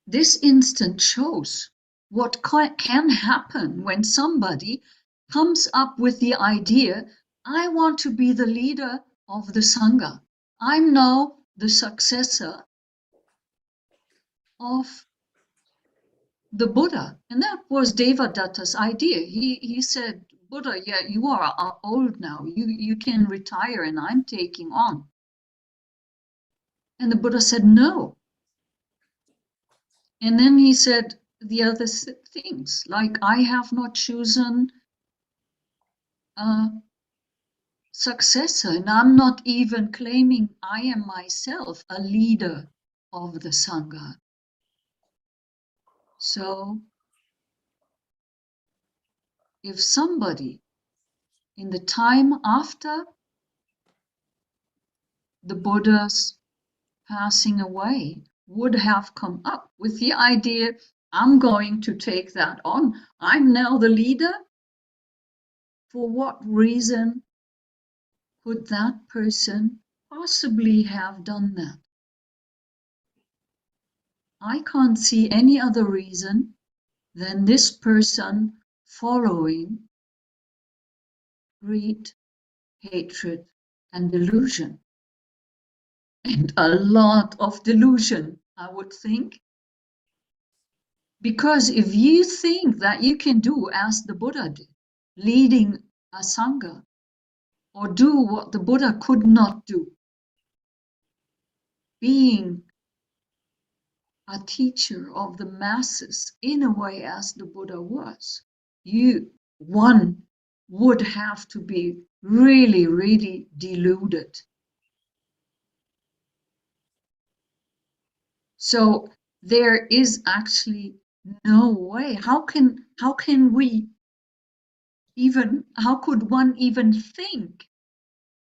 this instance shows what can happen when somebody comes up with the idea, I want to be the leader of the Sangha. I'm now the successor of the Buddha. And that was Devadatta's idea. He said, Buddha, yeah, you are old now. You can retire and I'm taking on. And the Buddha said, no. And then he said the other things, like I have not chosen a successor, and I'm not even claiming I am myself a leader of the Sangha. So if somebody in the time after the Buddha's passing away would have come up with the idea, I'm going to take that on, I'm now the leader, for what reason could that person possibly have done that? I can't see any other reason than this person following greed, hatred, and delusion. And a lot of delusion, I would think. Because if you think that you can do as the Buddha did, leading a Sangha, or do what the Buddha could not do, being a teacher of the masses in a way as the Buddha was, one would have to be really, really deluded. So there is actually no way. How can we even, how could one even think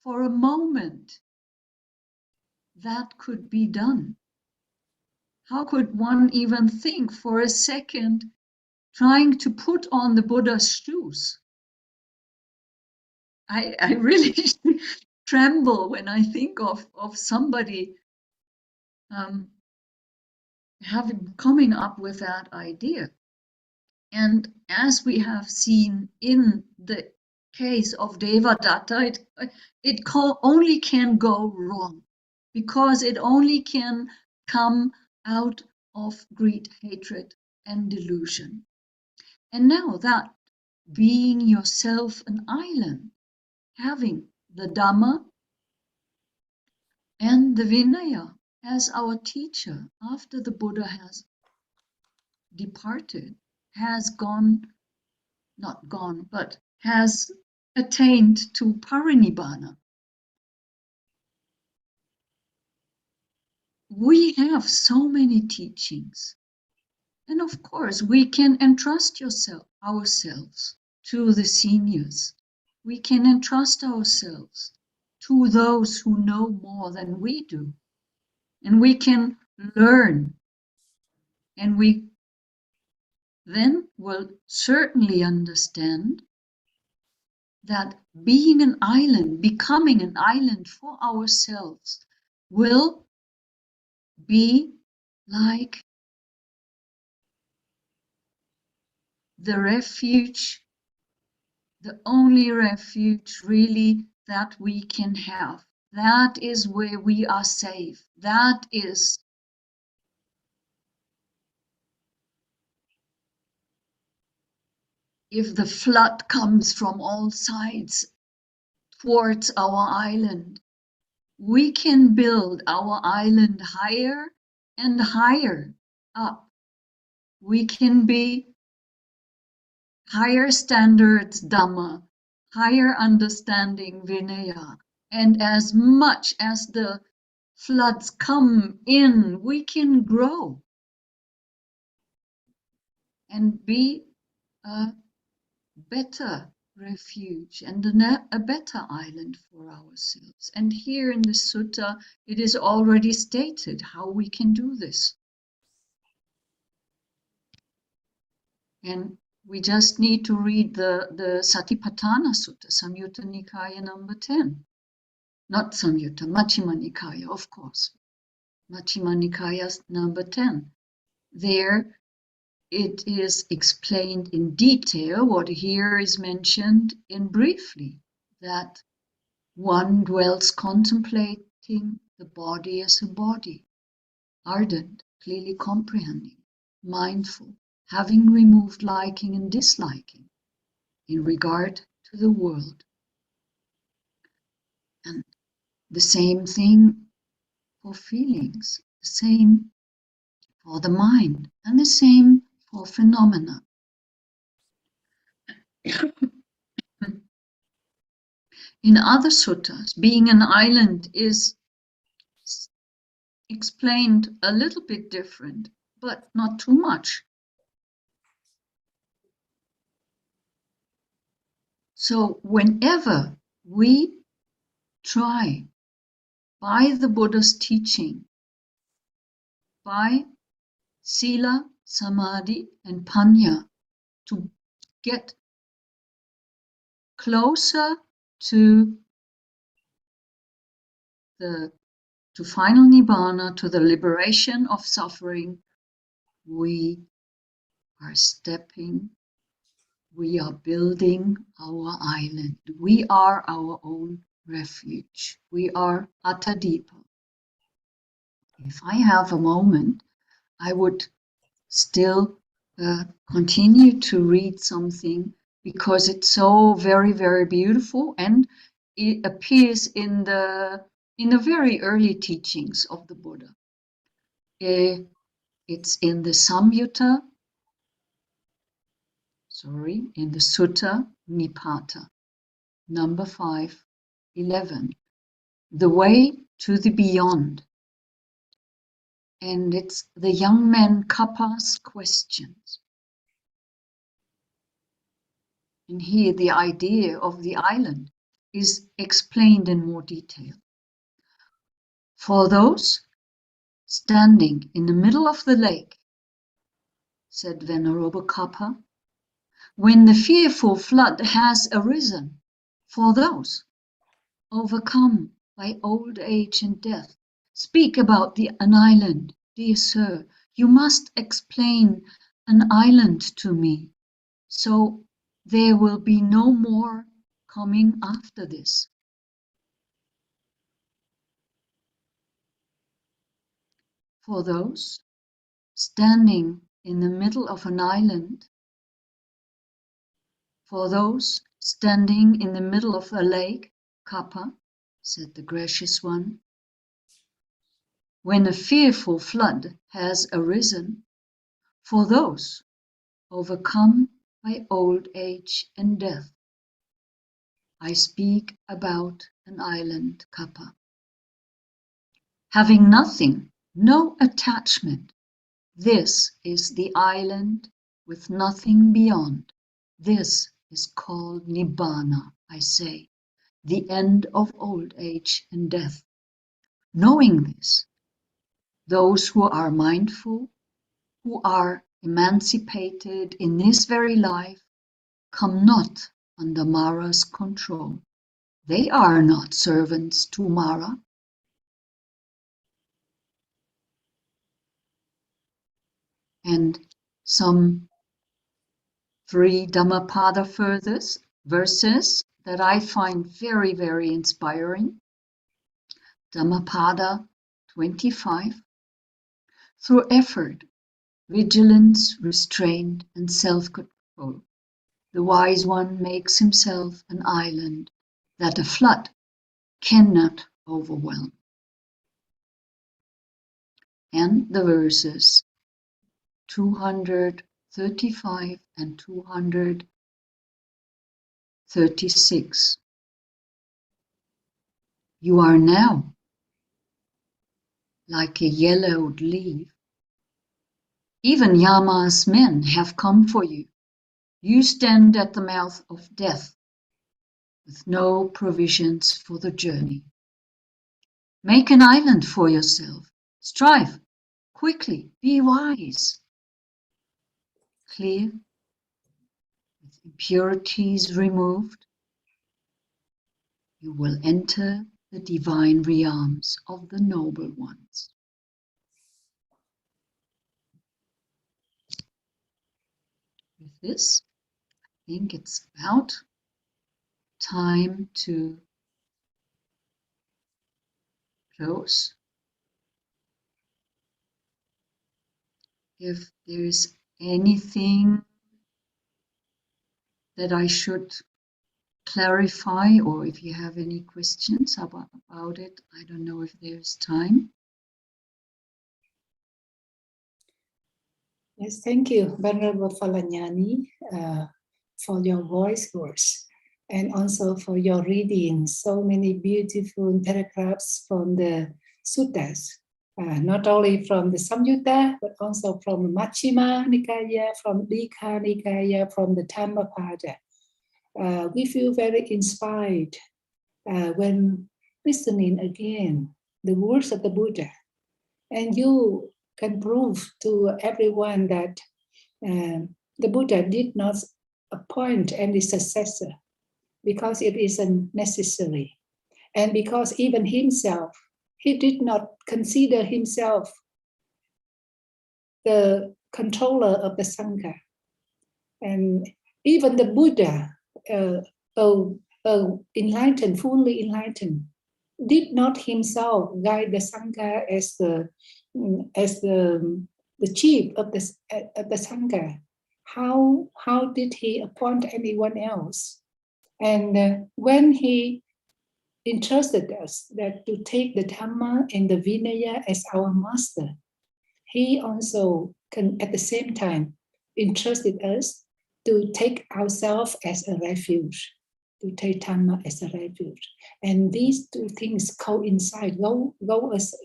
for a moment that could be done? How could one even think for a second trying to put on the Buddha's shoes? I really tremble when I think of somebody coming up with that idea. And as we have seen in the case of Devadatta, it only can go wrong, because it only can come out of greed, hatred, and delusion. And now that being yourself an island, having the Dhamma and the Vinaya as our teacher after the Buddha has departed, has has attained to Parinibbana. We have so many teachings. And of course, we can entrust ourselves to the seniors. We can entrust ourselves to those who know more than we do. And we can learn. And we then will certainly understand that being an island, becoming an island for ourselves, will be like the refuge, the only refuge really that we can have. That is where we are safe. That is if the flood comes from all sides towards our island, we can build our island higher and higher up. We can be higher standards Dhamma, higher understanding Vinaya, and as much as the floods come in, we can grow and be a better refuge and a better island for ourselves. And here in the sutta, it is already stated how we can do this. And we just need to read the Satipatthana Sutta, Samyutta Nikaya number 10. Not Samyutta, Majjhima Nikaya, of course. Majjhima Nikaya number 10. There it is explained in detail what here is mentioned in briefly, that one dwells contemplating the body as a body, ardent, clearly comprehending, mindful, having removed liking and disliking in regard to the world. And the same thing for feelings, the same for the mind, and the same for phenomena. In other suttas, being an island is explained a little bit different, but not too much. So whenever we try, by the Buddha's teaching, by sila, samadhi, and panya, to get closer to final nibbana, to the liberation of suffering, we are stepping we are building our island. We are our own refuge. We are Attadipa. If I have a moment, I would still continue to read something because it's so very, very beautiful, and it appears in the very early teachings of the Buddha. It's in the Samyutta, in the Sutta Nipata, number 511, the way to the beyond. And it's the young man Kappa's questions. And here the idea of the island is explained in more detail. For those standing in the middle of the lake, said Venerable Kappa, when the fearful flood has arisen, for those overcome by old age and death, speak about an island, dear sir. You must explain an island to me, so there will be no more coming after this. For those standing in the middle of an island, for those standing in the middle of a lake, Kappa, said the gracious one, when a fearful flood has arisen, for those overcome by old age and death, I speak about an island, Kappa. Having nothing, no attachment, this is the island with nothing beyond. This is called Nibbana, I say, the end of old age and death. Knowing this, those who are mindful, who are emancipated in this very life, come not under Mara's control. They are not servants to Mara. And some 3 Dhammapada verses that I find very, very inspiring. Dhammapada 25. Through effort, vigilance, restraint, and self-control, the wise one makes himself an island that a flood cannot overwhelm. And the verses 235 and 236. You are now like a yellowed leaf. Even Yama's men have come for you. You stand at the mouth of death, with no provisions for the journey. Make an island for yourself. Strive quickly. Be wise. Clear, with impurities removed, you will enter the divine realms of the noble ones. With this, I think it's about time to close. If there is anything that I should clarify, or if you have any questions about it, I don't know if there's time. Yes, thank you, Venerable Phalañānī, for your voice words and also for your reading so many beautiful paragraphs from the suttas, not only from the Samyutta, but also from Majjhima Nikaya, from Dikha Nikaya, from the Dhammapada. We feel very inspired when listening again the words of the Buddha, and you can prove to everyone that the Buddha did not appoint any successor because it isn't necessary, and because even himself, he did not consider himself the controller of the Sangha. And even the Buddha, enlightened, fully enlightened, did not himself guide the Sangha as the chief of the Sangha. How did he appoint anyone else? And when he entrusted us that to take the Dhamma and the Vinaya as our master, he also can at the same time entrusted us to take ourselves as a refuge, to take Dhamma as a refuge. And these two things coincide, go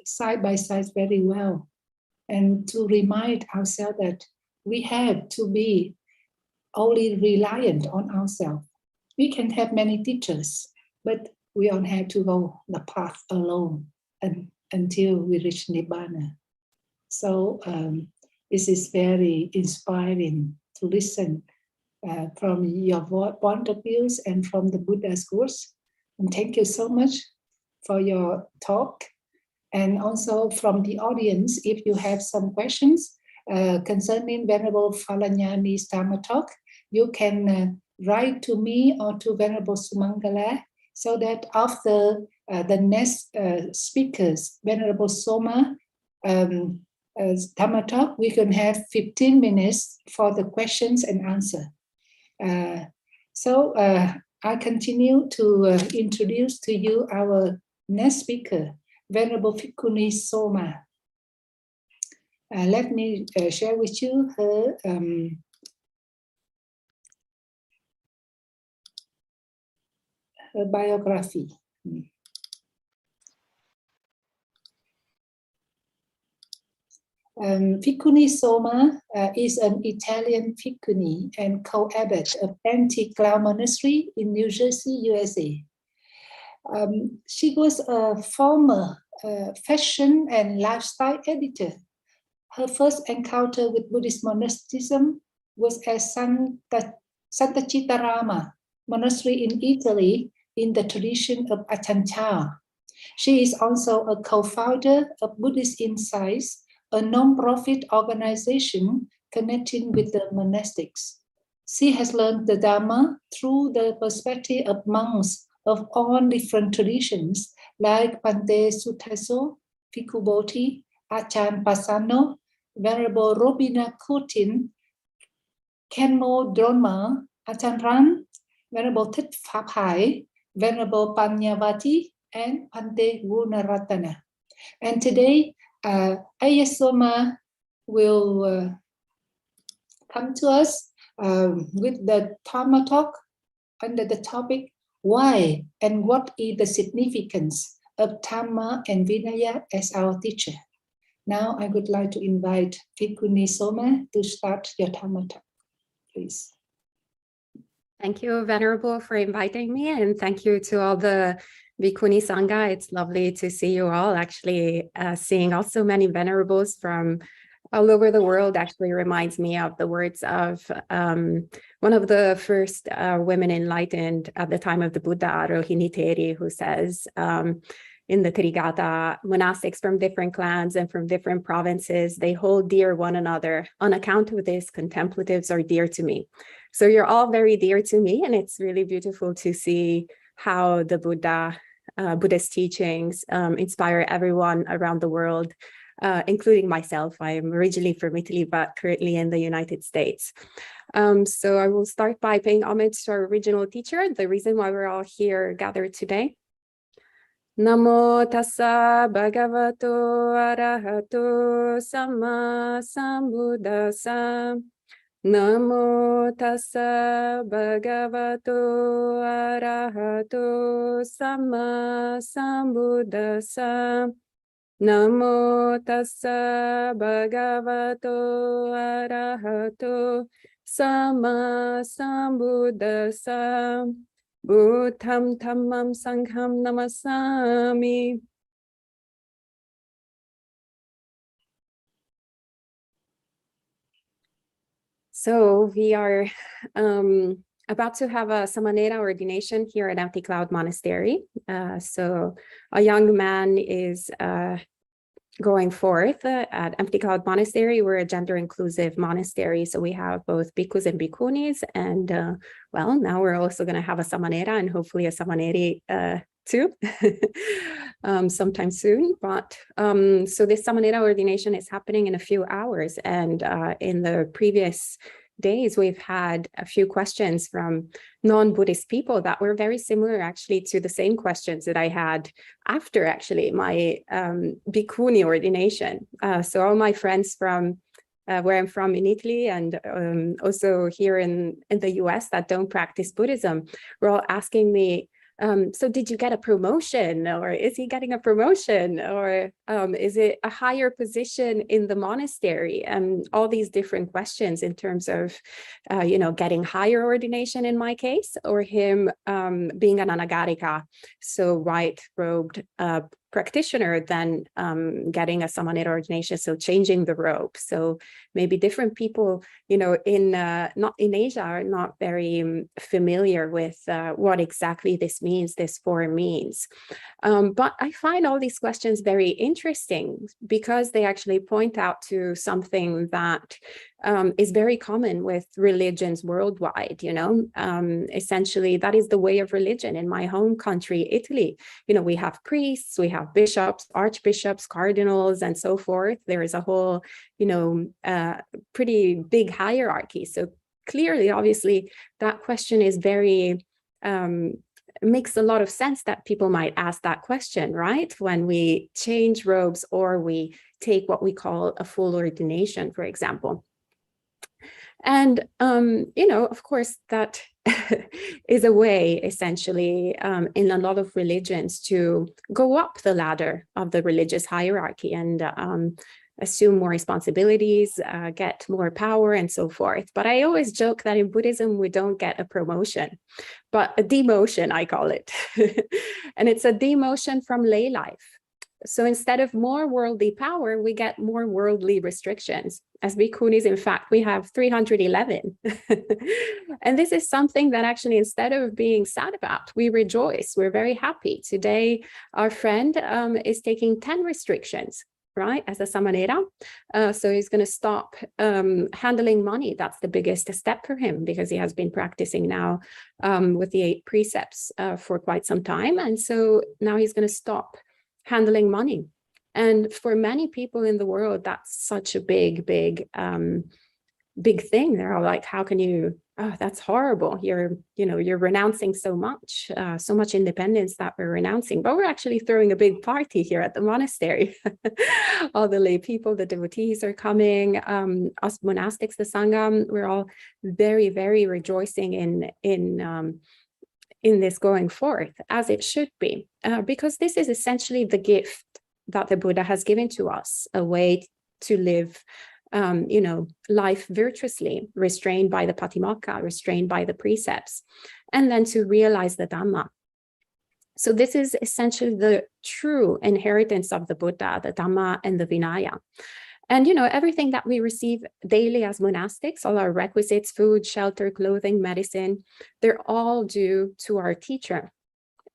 side by side very well. And to remind ourselves that we have to be only reliant on ourselves. We can have many teachers, but we don't have to go the path alone until we reach Nibbana. So this is very inspiring to listen from your point of views and from the Buddha's course. And thank you so much for your talk. And also from the audience, if you have some questions concerning Venerable Phalañānī's Dhamma talk, you can write to me or to Venerable Sumangala, so that after the next speakers, Venerable Soma, Dhamma talk, we can have 15 minutes for the questions and answer. So I continue to introduce to you our next speaker, Venerable Bhikkhuni Soma. Let me share with you her biography. Bhikkhuni Soma is an Italian Bhikkhuni and co-abbott of Antique Cloud Monastery in New Jersey, USA. She was a former fashion and lifestyle editor. Her first encounter with Buddhist monasticism was at Sant'Arāma Monastery in Italy in the tradition of Achancha. She is also a co-founder of Buddhist Insights, a non-profit organization connecting with the monastics. She has learned the Dhamma through the perspective of monks of all different traditions, like Pante Sutaso, Bhikkhu Bodhi, Achan Pasano, Venerable Robina Kutin, Kenmo Dronma, Achan Ran, Venerable Thit Phap, Venerable Panyavati, and Pante Gunaratana. And today, Abbess Soma will come to us with the Dhamma talk under the topic, why and what is the significance of Dhamma and Vinaya as our teacher. Now I would like to invite Bhikkhuni Soma to start your Dhamma talk, please. Thank you, Venerable, for inviting me, and thank you to all the Bhikkhuni Sangha. It's lovely to see you all. Actually, seeing also many Venerables from all over the world actually reminds me of the words of one of the first women enlightened at the time of the Buddha, Therī, who says in the Theravada, monastics from different clans and from different provinces, they hold dear one another. On account of this, contemplatives are dear to me. So you're all very dear to me, and it's really beautiful to see how the Buddha's teachings inspire everyone around the world, including myself. I am originally from Italy, but currently in the United States. So I will start by paying homage to our original teacher, the reason why we're all here gathered today. Namo tassa bhagavato arahato samma sambuddhassa. Namo tassa bhagavato arahato samma sambuddhassa. Namo tassa bhagavato arahato samma sambuddhassa. Buddham dhammam sangham namasami. So we are about to have a Samanera ordination here at Empty Cloud Monastery. So a young man is going forth at Empty Cloud Monastery, we're a gender-inclusive monastery. So we have both bhikkhus and bhikkhunis, and well, now we're also going to have a samanera and hopefully a samaneri too, sometime soon. But so this samanera ordination is happening in a few hours, and in the previous days, we've had a few questions from non-Buddhist people that were very similar actually to the same questions that I had after actually my Bhikkhuni ordination. So all my friends from where I'm from in Italy and also here in the US that don't practice Buddhism were all asking me, so did you get a promotion, or is he getting a promotion, or is it a higher position in the monastery? And all these different questions in terms of, you know, getting higher ordination in my case, or him being an anagarika, so white-robed practitioner, then getting a samanera ordination, so changing the robe. So maybe different people, you know, in not in Asia are not very familiar with what exactly this means, this form means. But I find all these questions very interesting because they actually point out to something that is very common with religions worldwide, you know. Essentially, that is the way of religion in my home country, Italy. You know, we have priests, we have bishops, archbishops, cardinals, and so forth. There is a whole, you know, pretty big hierarchy. So clearly, obviously, that question is very, makes a lot of sense that people might ask that question, right? When we change robes or we take what we call a full ordination, for example. And, you know, of course, that is a way, essentially, in a lot of religions to go up the ladder of the religious hierarchy and assume more responsibilities, get more power, and so forth. But I always joke that in Buddhism, we don't get a promotion, but a demotion, I call it. And it's a demotion from lay life. So instead of more worldly power, we get more worldly restrictions. As bhikkhunis, in fact, we have 311. And this is something that actually, instead of being sad about, we rejoice. We're very happy. Today, our friend is taking 10 restrictions, right, as a samanera. So he's going to stop handling money. That's the biggest step for him because he has been practicing now with the 8 precepts for quite some time. And so now he's going to stop handling money. And for many people in the world, that's such a big thing. They're all like, how can you, oh, that's horrible. You're renouncing so much independence that we're renouncing, but we're actually throwing a big party here at the monastery. All the lay people, the devotees are coming, us monastics, the Sangha, we're all very, very rejoicing in this going forth, as it should be, because this is essentially the gift that the Buddha has given to us, a way to live, you know, life virtuously, restrained by the Patimokkha, restrained by the precepts, and then to realize the Dhamma. So this is essentially the true inheritance of the Buddha, the Dhamma and the Vinaya. And, you know, everything that we receive daily as monastics, all our requisites, food, shelter, clothing, medicine, they're all due to our teacher.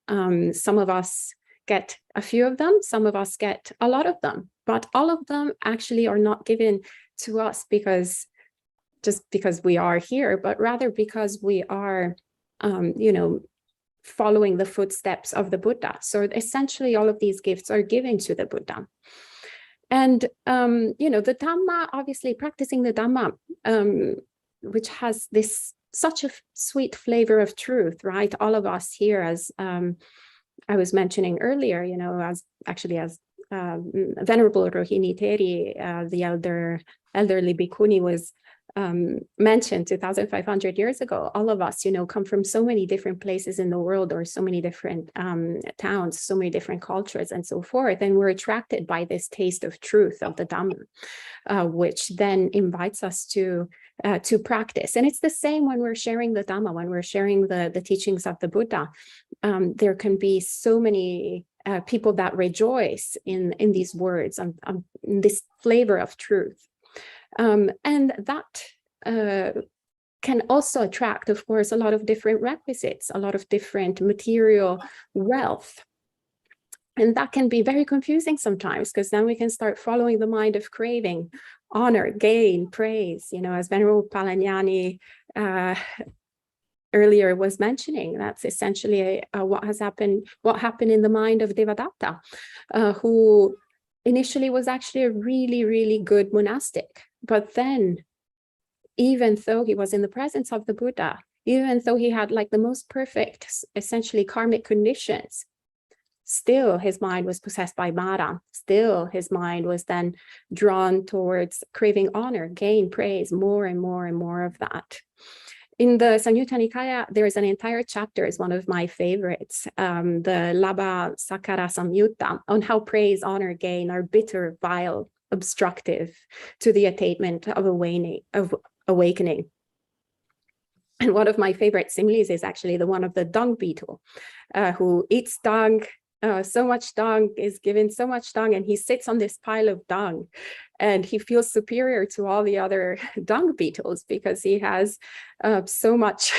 Some of us get a few of them, some of us get a lot of them, but all of them actually are not given to us just because we are here, but rather because we are, you know, following the footsteps of the Buddha. So essentially, all of these gifts are given to the Buddha. And, you know, the Dhamma, obviously practicing the Dhamma, which has such a sweet flavor of truth, right? All of us here, as I was mentioning earlier, you know, as Venerable Rohini Therī, the elderly Bhikkhuni was mentioned 2,500 years ago. All of us, you know, come from so many different places in the world, or so many different towns, so many different cultures, and so forth. And we're attracted by this taste of truth of the Dhamma, which then invites us to practice. And it's the same when we're sharing the Dhamma, when we're sharing the teachings of the Buddha. There can be so many people that rejoice in these words, in this flavor of truth. And that can also attract, of course, a lot of different requisites, a lot of different material wealth. And that can be very confusing sometimes, because then we can start following the mind of craving, honor, gain, praise, as Venerable Phalañānī earlier was mentioning. That's essentially what happened in the mind of Devadatta, who initially was actually a really, really good monastic. But then, even though he was in the presence of the Buddha, even though he had like the most perfect, essentially karmic conditions, still his mind was possessed by Mara. Still his mind was then drawn towards craving honor, gain, praise, more and more and more of that. In the Suññatā Nikāya, there is an entire chapter, is one of my favorites, the Labha Sakara Samyutta, on how praise, honor, gain are bitter, vile, obstructive to the attainment of awakening. And one of my favorite similes is actually the one of the dung beetle, who eats dung. So much dung, is given so much dung, and he sits on this pile of dung, and he feels superior to all the other dung beetles because he has so much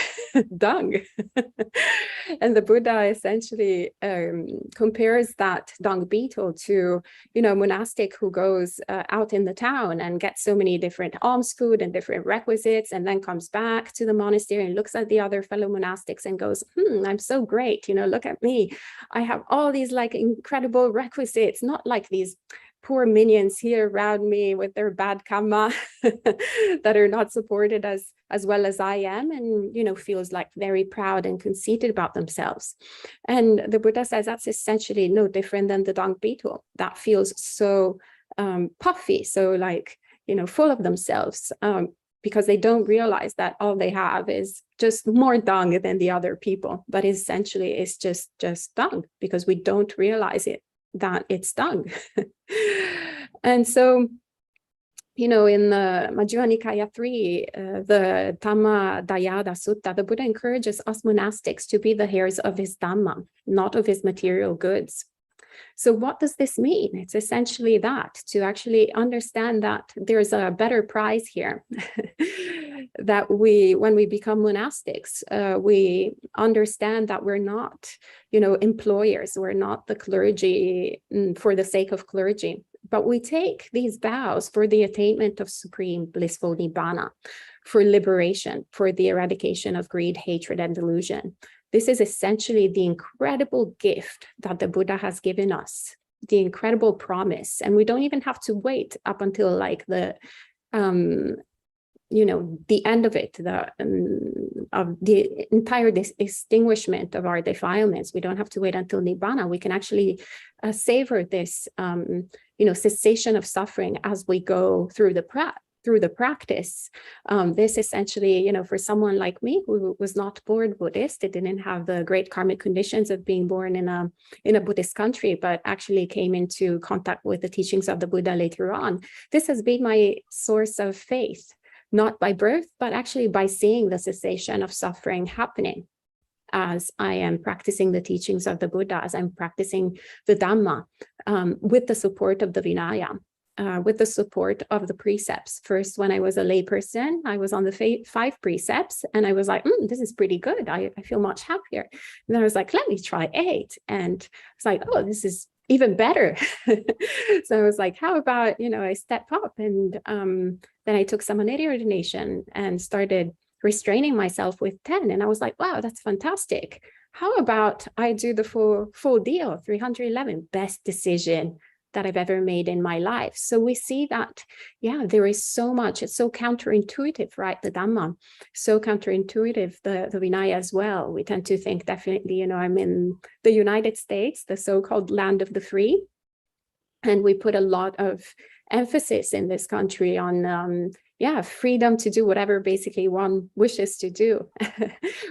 dung. And the Buddha essentially compares that dung beetle to, monastic who goes out in the town and gets so many different alms food and different requisites, and then comes back to the monastery and looks at the other fellow monastics and goes, I'm so great, look at me. I have all these like incredible requisites, not like these poor minions here around me with their bad karma that are not supported as well as I am, and feels like very proud and conceited about themselves. And the Buddha says that's essentially no different than the dung beetle that feels so puffy, so like full of themselves, because they don't realize that all they have is just more dung than the other people, but essentially it's just dung, because we don't realize that it's dung. And so, in the Majjhima Nikāya 3, the Dhamma Dayada Sutta, the Buddha encourages us monastics to be the heirs of his Dhamma, not of his material goods. So what does this mean? It's essentially that, to actually understand that there's a better prize here. That when we become monastics, we understand that we're not, employers, we're not the clergy for the sake of clergy, but we take these vows for the attainment of supreme blissful nibbana, for liberation, for the eradication of greed, hatred, and delusion. This is essentially the incredible gift that the Buddha has given us, the incredible promise. And we don't even have to wait up until like the end of it, of the entire extinguishment of our defilements. We don't have to wait until Nibbana. We can actually savor this, cessation of suffering as we go through the practice. This essentially, for someone like me who was not born Buddhist, it didn't have the great karmic conditions of being born in a Buddhist country, but actually came into contact with the teachings of the Buddha later on. This has been my source of faith, not by birth, but actually by seeing the cessation of suffering happening as I am practicing the teachings of the Buddha, as I'm practicing the Dhamma, with the support of the Vinaya. With the support of the precepts. First, when I was a layperson, I was on the 5 precepts, and I was like, this is pretty good. I feel much happier. And then I was like, let me try 8. And it's like, oh, this is even better. So I was like, how about, I step up, and then I took Samaneri ordination and started restraining myself with 10. And I was like, wow, that's fantastic. How about I do the full deal, 311, best decision that I've ever made in my life. So we see that, there is so much, it's so counterintuitive, right? The Dhamma, so counterintuitive, the Vinaya as well. We tend to think definitely, I'm in the United States, the so-called land of the free. And we put a lot of emphasis in this country on, freedom to do whatever basically one wishes to do,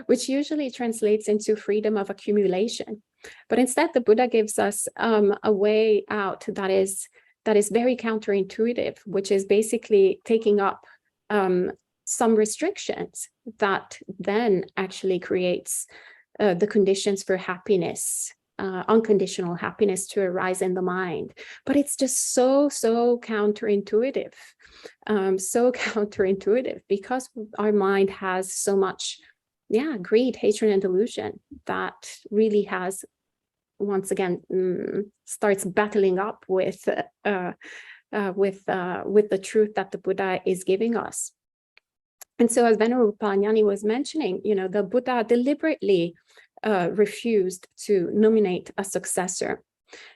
which usually translates into freedom of accumulation. But instead, the Buddha gives us a way out that is very counterintuitive, which is basically taking up some restrictions that then actually creates the conditions for happiness, unconditional happiness to arise in the mind. But it's just so counterintuitive, because our mind has so much greed, hatred, and delusion that really has once again starts battling up with the truth that the Buddha is giving us. And so, as Venerable Phalañānī was mentioning, the Buddha deliberately refused to nominate a successor.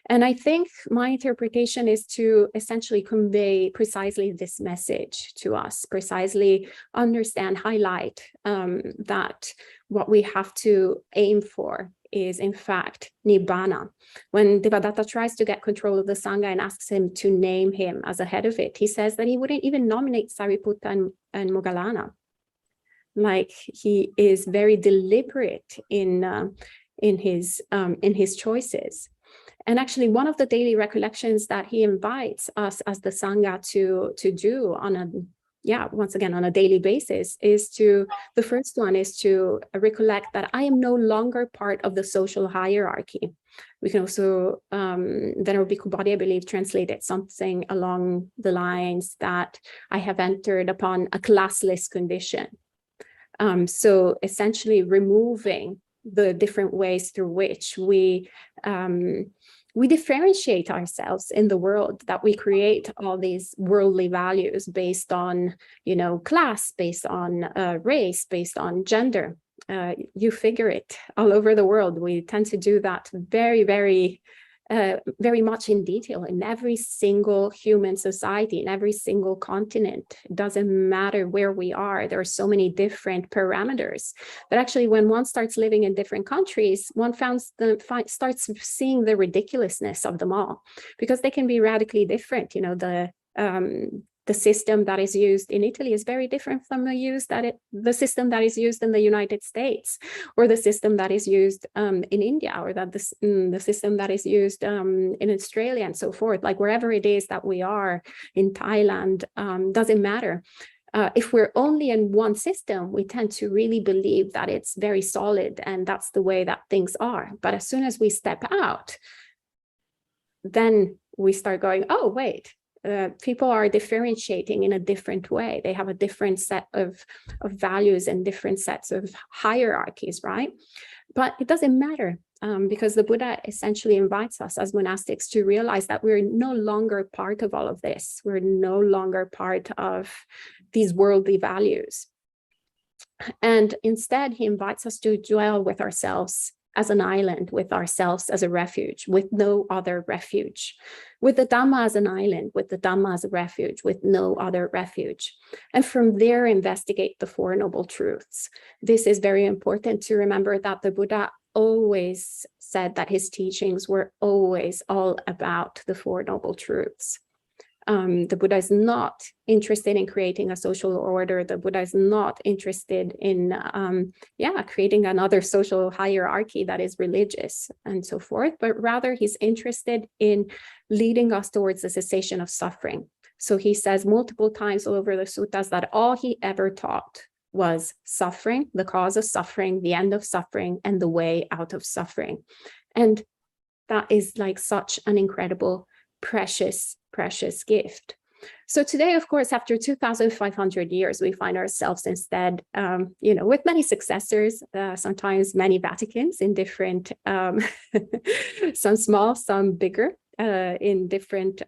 And I think my interpretation is to essentially convey precisely this message to us, precisely understand, highlight that what we have to aim for is in fact Nibbana. When Devadatta tries to get control of the Sangha and asks him to name him as a head of it, he says that he wouldn't even nominate Sariputta and Moggallana. Like, he is very deliberate in his choices. And actually, one of the daily recollections that he invites us as the Sangha to do on a daily basis is the first one is to recollect that I am no longer part of the social hierarchy. We can also, Venerable Bhikkhu Bodhi, I believe, translated something along the lines that I have entered upon a classless condition. So essentially removing the different ways through which we differentiate ourselves in the world, that we create all these worldly values based on, class, based on race, based on gender. You figure it all over the world. We tend to do that very, very, very much in detail in every single human society, in every single continent. It doesn't matter where we are. There are so many different parameters that actually, when one starts living in different countries, one starts seeing the ridiculousness of them all, because they can be radically different. The system that is used in Italy is very different from the system that is used in the United States, or the system that is used in India, or that the system that is used in Australia, and so forth. Like, wherever it is that we are in Thailand, doesn't matter. If we're only in one system, we tend to really believe that it's very solid and that's the way that things are. But as soon as we step out, then we start going, oh, wait. People are differentiating in a different way. They have a different set of values and different sets of hierarchies, right? But it doesn't matter, because the Buddha essentially invites us as monastics to realize that we're no longer part of all of this. We're no longer part of these worldly values. And instead, he invites us to dwell with ourselves as an island, with ourselves as a refuge, with no other refuge, with the Dhamma as an island, with the Dhamma as a refuge, with no other refuge. And from there, investigate the Four Noble Truths. This is very important to remember, that the Buddha always said that his teachings were always all about the Four Noble Truths. The Buddha is not interested in creating a social order. The Buddha is not interested in creating another social hierarchy that is religious and so forth, but rather he's interested in leading us towards the cessation of suffering. So he says multiple times all over the suttas that all he ever taught was suffering, the cause of suffering, the end of suffering, and the way out of suffering. And that is like such an incredible, precious gift. So today, of course, after 2,500 years, we find ourselves instead, with many successors, sometimes many Vaticans in different, some small, some bigger, in different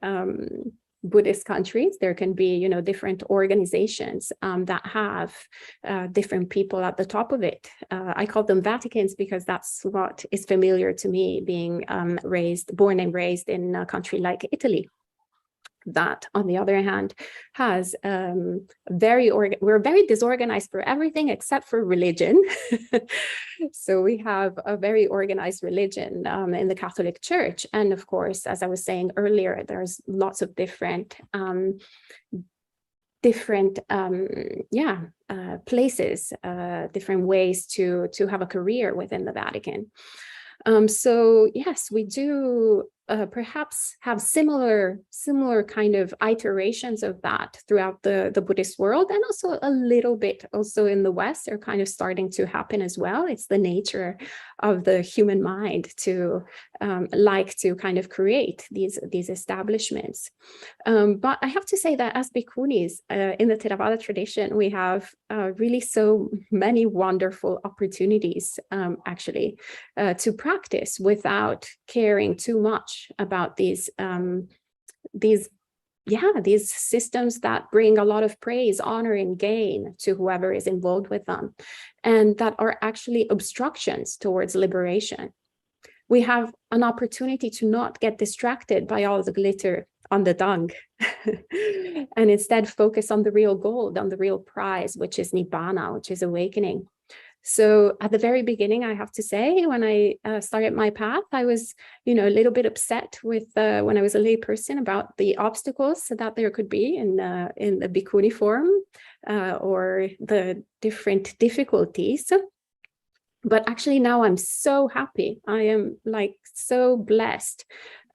Buddhist countries. There can be, different organizations that have different people at the top of it. I call them Vaticans because that's what is familiar to me, being born and raised in a country like Italy. That, on the other hand, has we're very disorganized for everything except for religion. So we have a very organized religion in the Catholic Church. And of course, as I was saying earlier, there's lots of different places, different ways to have a career within the Vatican. So yes, we do perhaps have similar kind of iterations of that throughout the Buddhist world, and also a little bit also in the West. They're kind of starting to happen as well. It's the nature of the human mind to like to kind of create these establishments. But I have to say that as Bhikkhunis in the Theravada tradition, we have really so many wonderful opportunities actually to practice without caring too much about these systems that bring a lot of praise, honor, and gain to whoever is involved with them, and that are actually obstructions towards liberation. We have an opportunity to not get distracted by all the glitter on the dung and instead focus on the real gold, on the real prize, which is Nibbana, which is awakening. So at the very beginning, I have to say, when I started my path, I was, a little bit upset with when I was a lay person about the obstacles that there could be in the Bhikkhuni form or the different difficulties. But actually now I'm so happy. I am like so blessed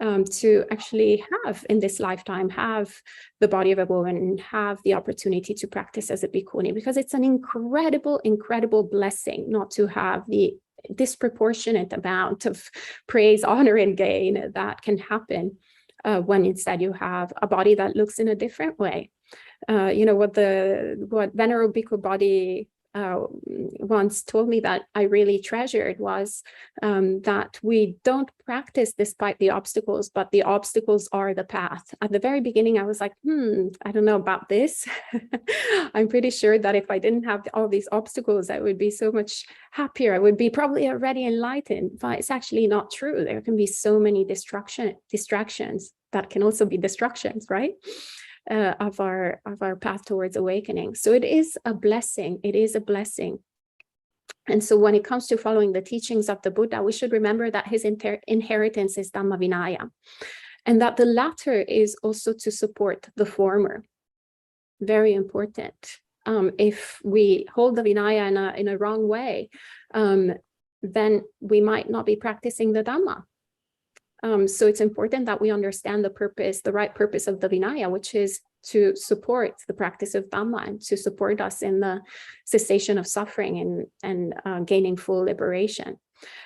to actually have in this lifetime, have the body of a woman and have the opportunity to practice as a Bhikkhuni, because it's an incredible, incredible blessing not to have the disproportionate amount of praise, honor, and gain that can happen when instead you have a body that looks in a different way. What Venerable Bhikkhu Bodhi once told me that I really treasured was that we don't practice despite the obstacles, but the obstacles are the path. At the very beginning, I was like, I don't know about this. I'm pretty sure that if I didn't have all these obstacles, I would be so much happier. I would be probably already enlightened, but it's actually not true. There can be so many distractions that can also be destructions, right? Of our path towards awakening. So it is a blessing. It is a blessing. And so when it comes to following the teachings of the Buddha, we should remember that his inheritance is Dhamma Vinaya, and that the latter is also to support the former. Very important. If we hold the Vinaya in a wrong way, then we might not be practicing the Dhamma. So it's important that we understand the right purpose of the Vinaya, which is to support the practice of Dhamma and to support us in the cessation of suffering and gaining full liberation.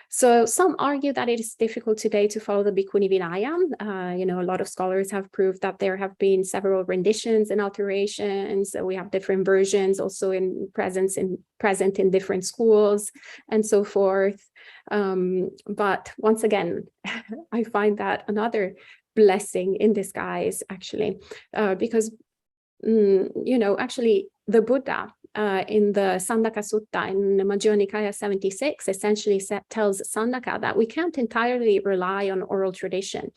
So some argue that it is difficult today to follow the Bhikkhuni Vinaya. A lot of scholars have proved that there have been several renditions and alterations. We have different versions also present in different schools and so forth. But once again, I find that another blessing in disguise, actually, because, actually the Buddha in the Sandaka Sutta in Majjhima Nikaya 76 essentially tells Sandaka that we can't entirely rely on oral tradition.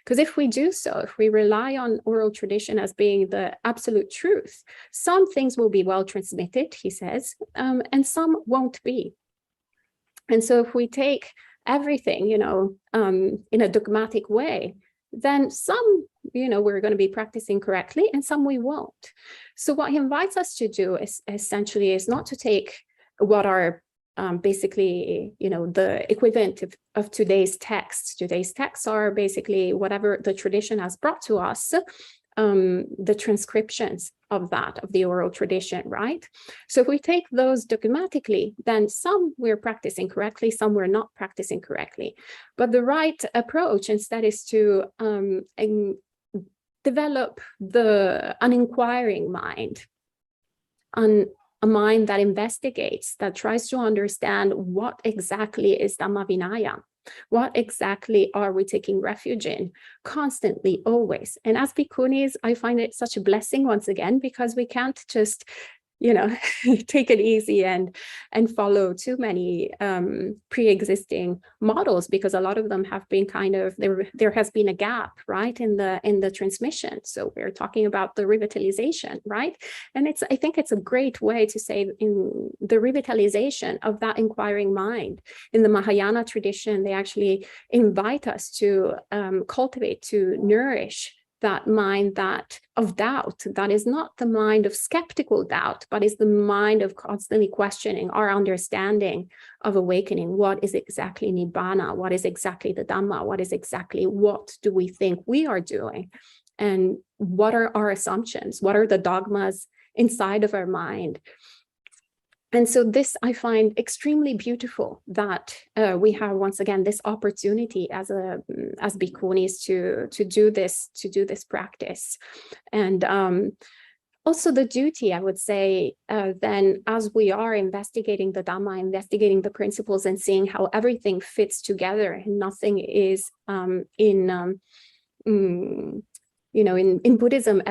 Because if we do so, if we rely on oral tradition as being the absolute truth, some things will be well transmitted, he says, and some won't be. And so if we take everything, in a dogmatic way, then some, we're going to be practicing correctly and some we won't. So what he invites us to do is essentially is not to take what are basically, the equivalent of today's texts. Today's texts are basically whatever the tradition has brought to us, the transcriptions of the oral tradition, right? So if we take those dogmatically, then some we're practicing correctly, some we're not practicing correctly. But the right approach instead is to develop an inquiring mind, a mind that investigates, that tries to understand what exactly is Dhamma Vinaya. What exactly are we taking refuge in constantly, always? And as Bhikkhunis, I find it such a blessing once again, because we can't just, take it easy and follow too many pre-existing models, because a lot of them have been there has been a gap, right, in the transmission. So we're talking about the revitalization, right? And I think it's a great way to say in the revitalization of that inquiring mind. In the Mahayana tradition, they actually invite us to cultivate, to nourish that mind of doubt, that is not the mind of skeptical doubt, but is the mind of constantly questioning our understanding of awakening. What is exactly Nibbana? What is exactly the Dhamma? What do we think we are doing? And what are our assumptions? What are the dogmas inside of our mind? And so this I find extremely beautiful, that we have once again this opportunity as Bhikkhunis to do this practice, and also the duty, I would say, then as we are investigating the Dhamma, investigating the principles, and seeing how everything fits together, and nothing is in Buddhism,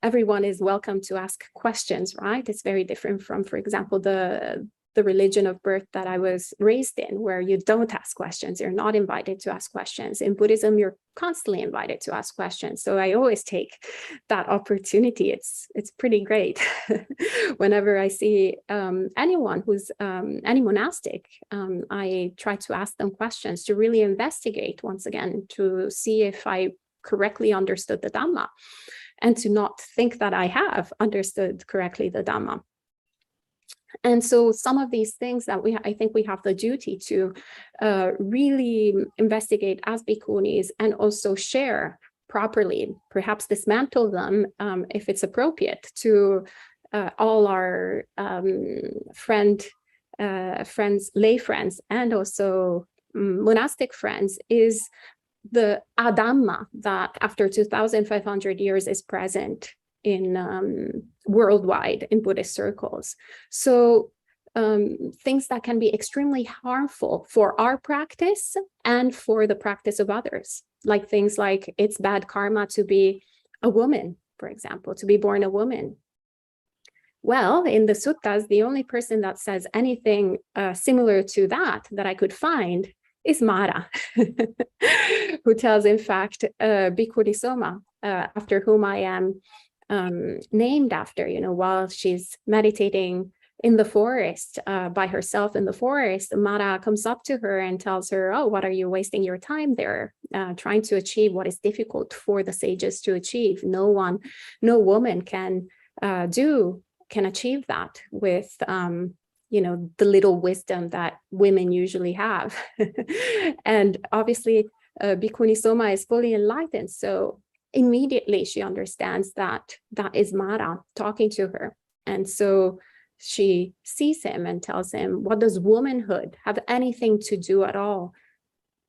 everyone is welcome to ask questions, right? It's very different from, for example, the religion of birth that I was raised in, where you don't ask questions. You're not invited to ask questions. In Buddhism, you're constantly invited to ask questions. So I always take that opportunity. It's pretty great. Whenever I see anyone who's any monastic, I try to ask them questions to really investigate, once again, to see if I correctly understood the Dhamma, and to not think that I have understood correctly the Dhamma. And so some of these things that I think we have the duty to really investigate as bhikkhunis, and also share properly, perhaps dismantle them if it's appropriate, to all our friends, lay friends, and also monastic friends, is the Adhamma that after 2,500 years is present in worldwide in Buddhist circles. So things that can be extremely harmful for our practice and for the practice of others, like things like it's bad karma to be a woman, for example, to be born a woman. Well, in the suttas, the only person that says anything similar to that I could find is Maha, who tells, in fact, Bhikkhuni Soma, after whom I am named after, while she's meditating in the forest by herself in the forest, Maha comes up to her and tells her, oh, what are you wasting your time there, trying to achieve what is difficult for the sages to achieve? No woman can achieve that with the little wisdom that women usually have. And obviously, Bhikkhuni Soma is fully enlightened. So immediately she understands that is Maha talking to her. And so she sees him and tells him, what does womanhood have anything to do at all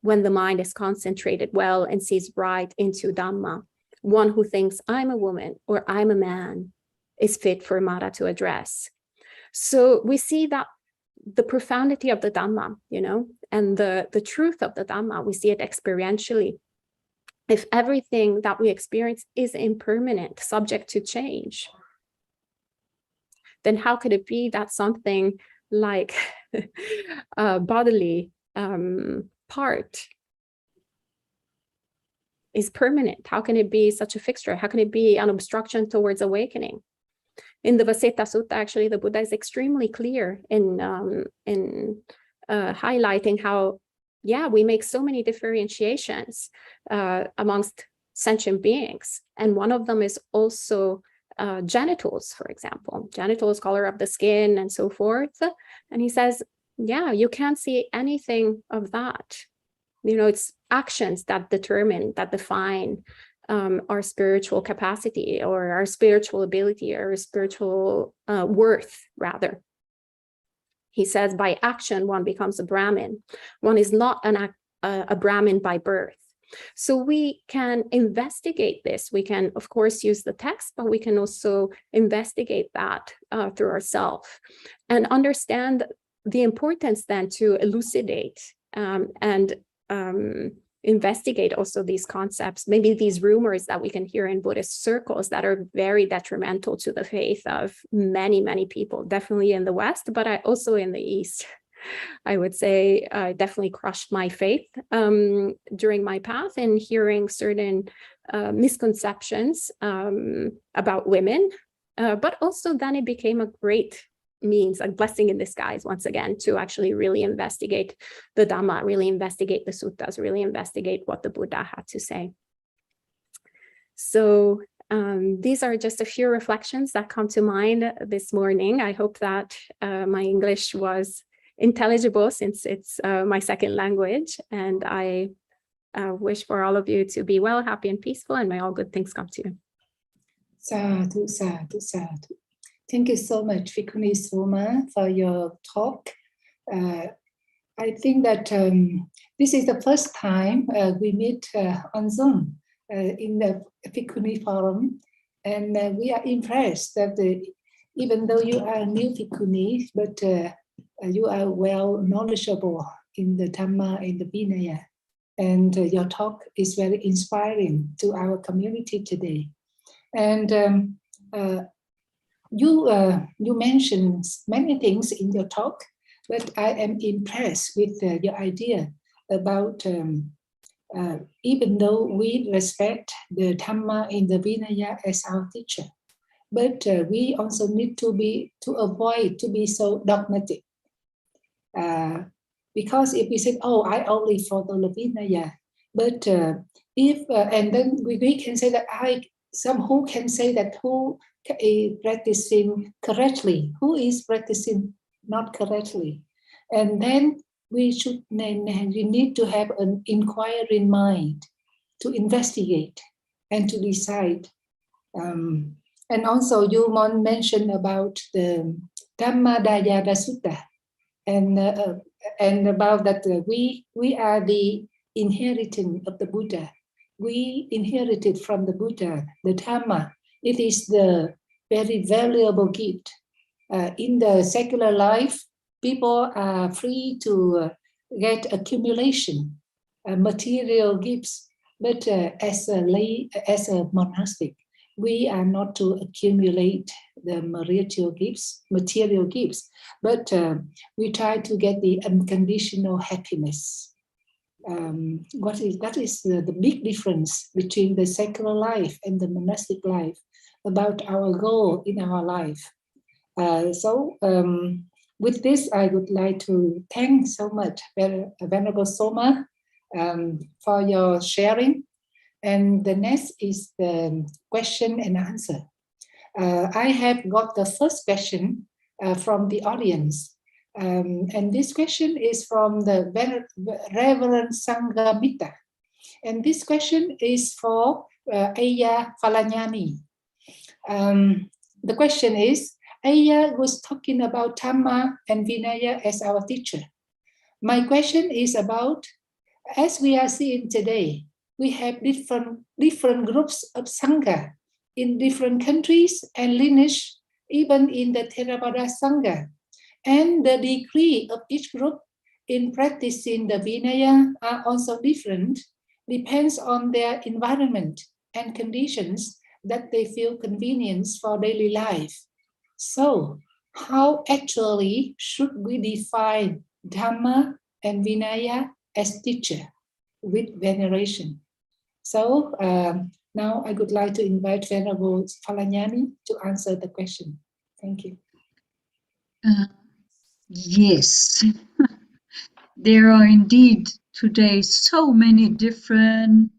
when the mind is concentrated well and sees right into Dhamma? One who thinks I'm a woman or I'm a man is fit for Maha to address. So we see that the profundity of the Dhamma, and the truth of the Dhamma, we see it experientially. If everything that we experience is impermanent, subject to change, then how could it be that something like a bodily part is permanent? How can it be such a fixture? How can it be an obstruction towards awakening? In the Vaseta Sutta, actually, the Buddha is extremely clear in highlighting how, we make so many differentiations amongst sentient beings. And one of them is also genitals, for example, genitals, color of the skin, and so forth. And he says, you can't see anything of that. It's actions that define our spiritual capacity, or our spiritual ability, or spiritual worth, rather. He says, by action, one becomes a Brahmin. One is not a Brahmin by birth. So we can investigate this. We can, of course, use the text, but we can also investigate that through ourselves, and understand the importance then to elucidate and investigate also these concepts, maybe these rumors that we can hear in Buddhist circles that are very detrimental to the faith of many, many people, definitely in the West, but also in the East. I would say I definitely crushed my faith during my path in hearing certain misconceptions about women, but also then it became a great means, a blessing in disguise, once again, to actually really investigate the Dhamma, really investigate the suttas, really investigate what the Buddha had to say. So these are just a few reflections that come to mind this morning. I hope that my English was intelligible since it's my second language. And I wish for all of you to be well, happy, and peaceful, and may all good things come to you. Sadhu, sadhu, sadhu. Thank you so much, Bhikkhuni Soma, for your talk. I think that this is the first time we meet on Zoom in the Bhikkhuni forum, and we are impressed that even though you are a new Bhikkhuni, but you are well knowledgeable in the Dhamma, in the Vinaya, and your talk is very inspiring to our community today. And you mentioned many things in your talk, but I am impressed with your idea about even though we respect the Dhamma in the Vinaya as our teacher, but we also need to avoid to be so dogmatic. Because if we say, oh, I only follow the Vinaya, but and then we can say that some who can say that who is practicing correctly, who is practicing not correctly, and then we need to have an inquiring mind to investigate and to decide. And also you mentioned about the Dhamma Dayada Sutta, and about that we are the inheritance of the Buddha. We inherited from the Buddha, the Dhamma. It is the very valuable gift. In the secular life, people are free to get accumulation, material gifts, but as a monastic, we are not to accumulate the material gifts, but we try to get the unconditional happiness. That is the big difference between the secular life and the monastic life, about our goal in our life. So with this, I would like to thank so much Venerable Soma for your sharing. And the next is the question and answer. I have got the first question from the audience. And this question is from the Reverend Sangha Mita. And this question is for Ayya Phalañānī. The question is, Ayya was talking about Dhamma and Vinaya as our teacher. My question is about, as we are seeing today, we have different groups of Sangha in different countries and lineage, even in the Theravada Sangha. And the degree of each group in practicing the Vinaya are also different, depends on their environment and conditions that they feel convenient for daily life. So, how actually should we define Dhamma and Vinaya as teacher with veneration? So, now I would like to invite Venerable Phalañānī to answer the question. Thank you. Yes, there are indeed today so many different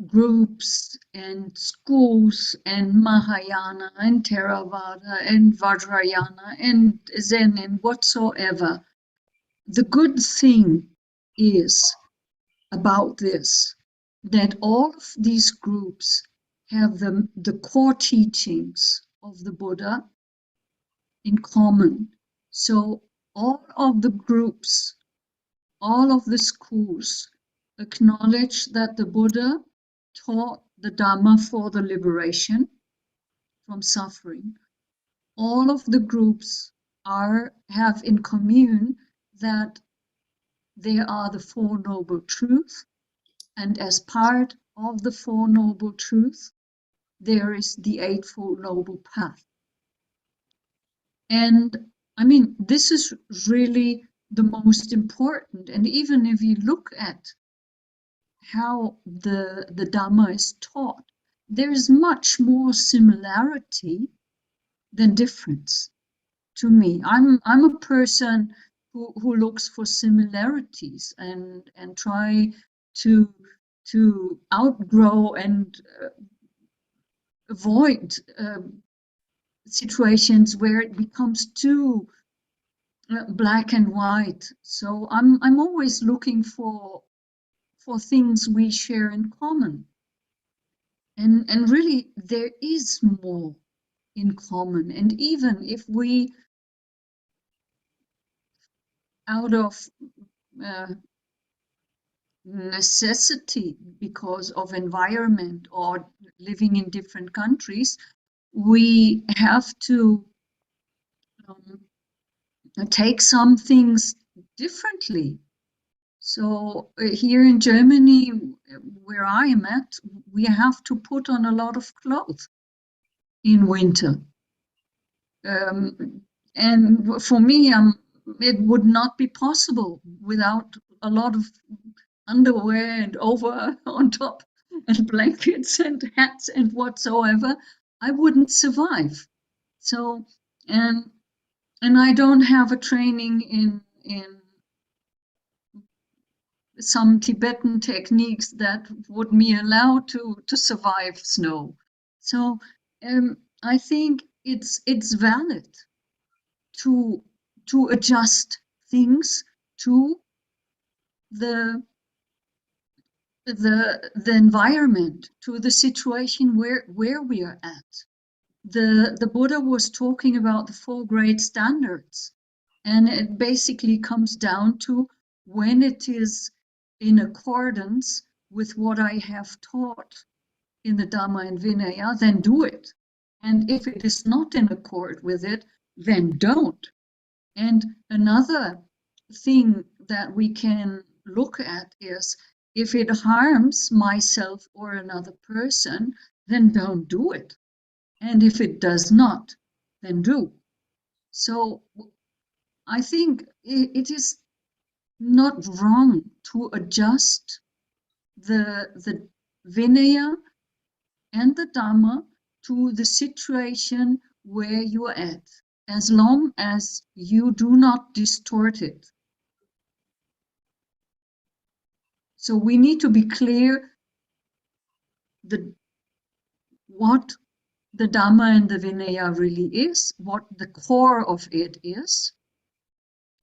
groups and schools, and Mahayana and Theravada and Vajrayana and Zen and whatsoever. The good thing is about this, that all of these groups have the core teachings of the Buddha in common. So all of the groups, all of the schools acknowledge that the Buddha taught the Dhamma for the liberation from suffering. All of the groups have in commune that there are the Four Noble Truths, and as part of the Four Noble Truths, there is the Eightfold Noble Path. And I mean, this is really the most important. And even if you look at how the Dhamma is taught, there is much more similarity than difference to me. I'm a person who looks for similarities and try to outgrow and avoid situations where it becomes too black and white. So I'm always looking for things we share in common, and really there is more in common. And even if we, out of necessity because of environment or living in different countries, we have to take some things differently. So here in Germany, where I am at, we have to put on a lot of clothes in winter. And for me, it would not be possible without a lot of underwear and over on top and blankets and hats and whatsoever. I wouldn't survive. So, and I don't have a training in some Tibetan techniques that would me allow to survive snow. So I think it's valid to adjust things to the environment, to the situation where we are at. The Buddha was talking about the 4 great standards, and it basically comes down to when it is in accordance with what I have taught in the Dhamma and Vinaya, then do it. And if it is not in accord with it, then don't. And another thing that we can look at is, if it harms myself or another person, then don't do it. And if it does not, then do. So I think it is not wrong to adjust the Vinaya and the Dhamma to the situation where you are at, as long as you do not distort it. So we need to be clear what the Dhamma and the Vinaya really is, what the core of it is.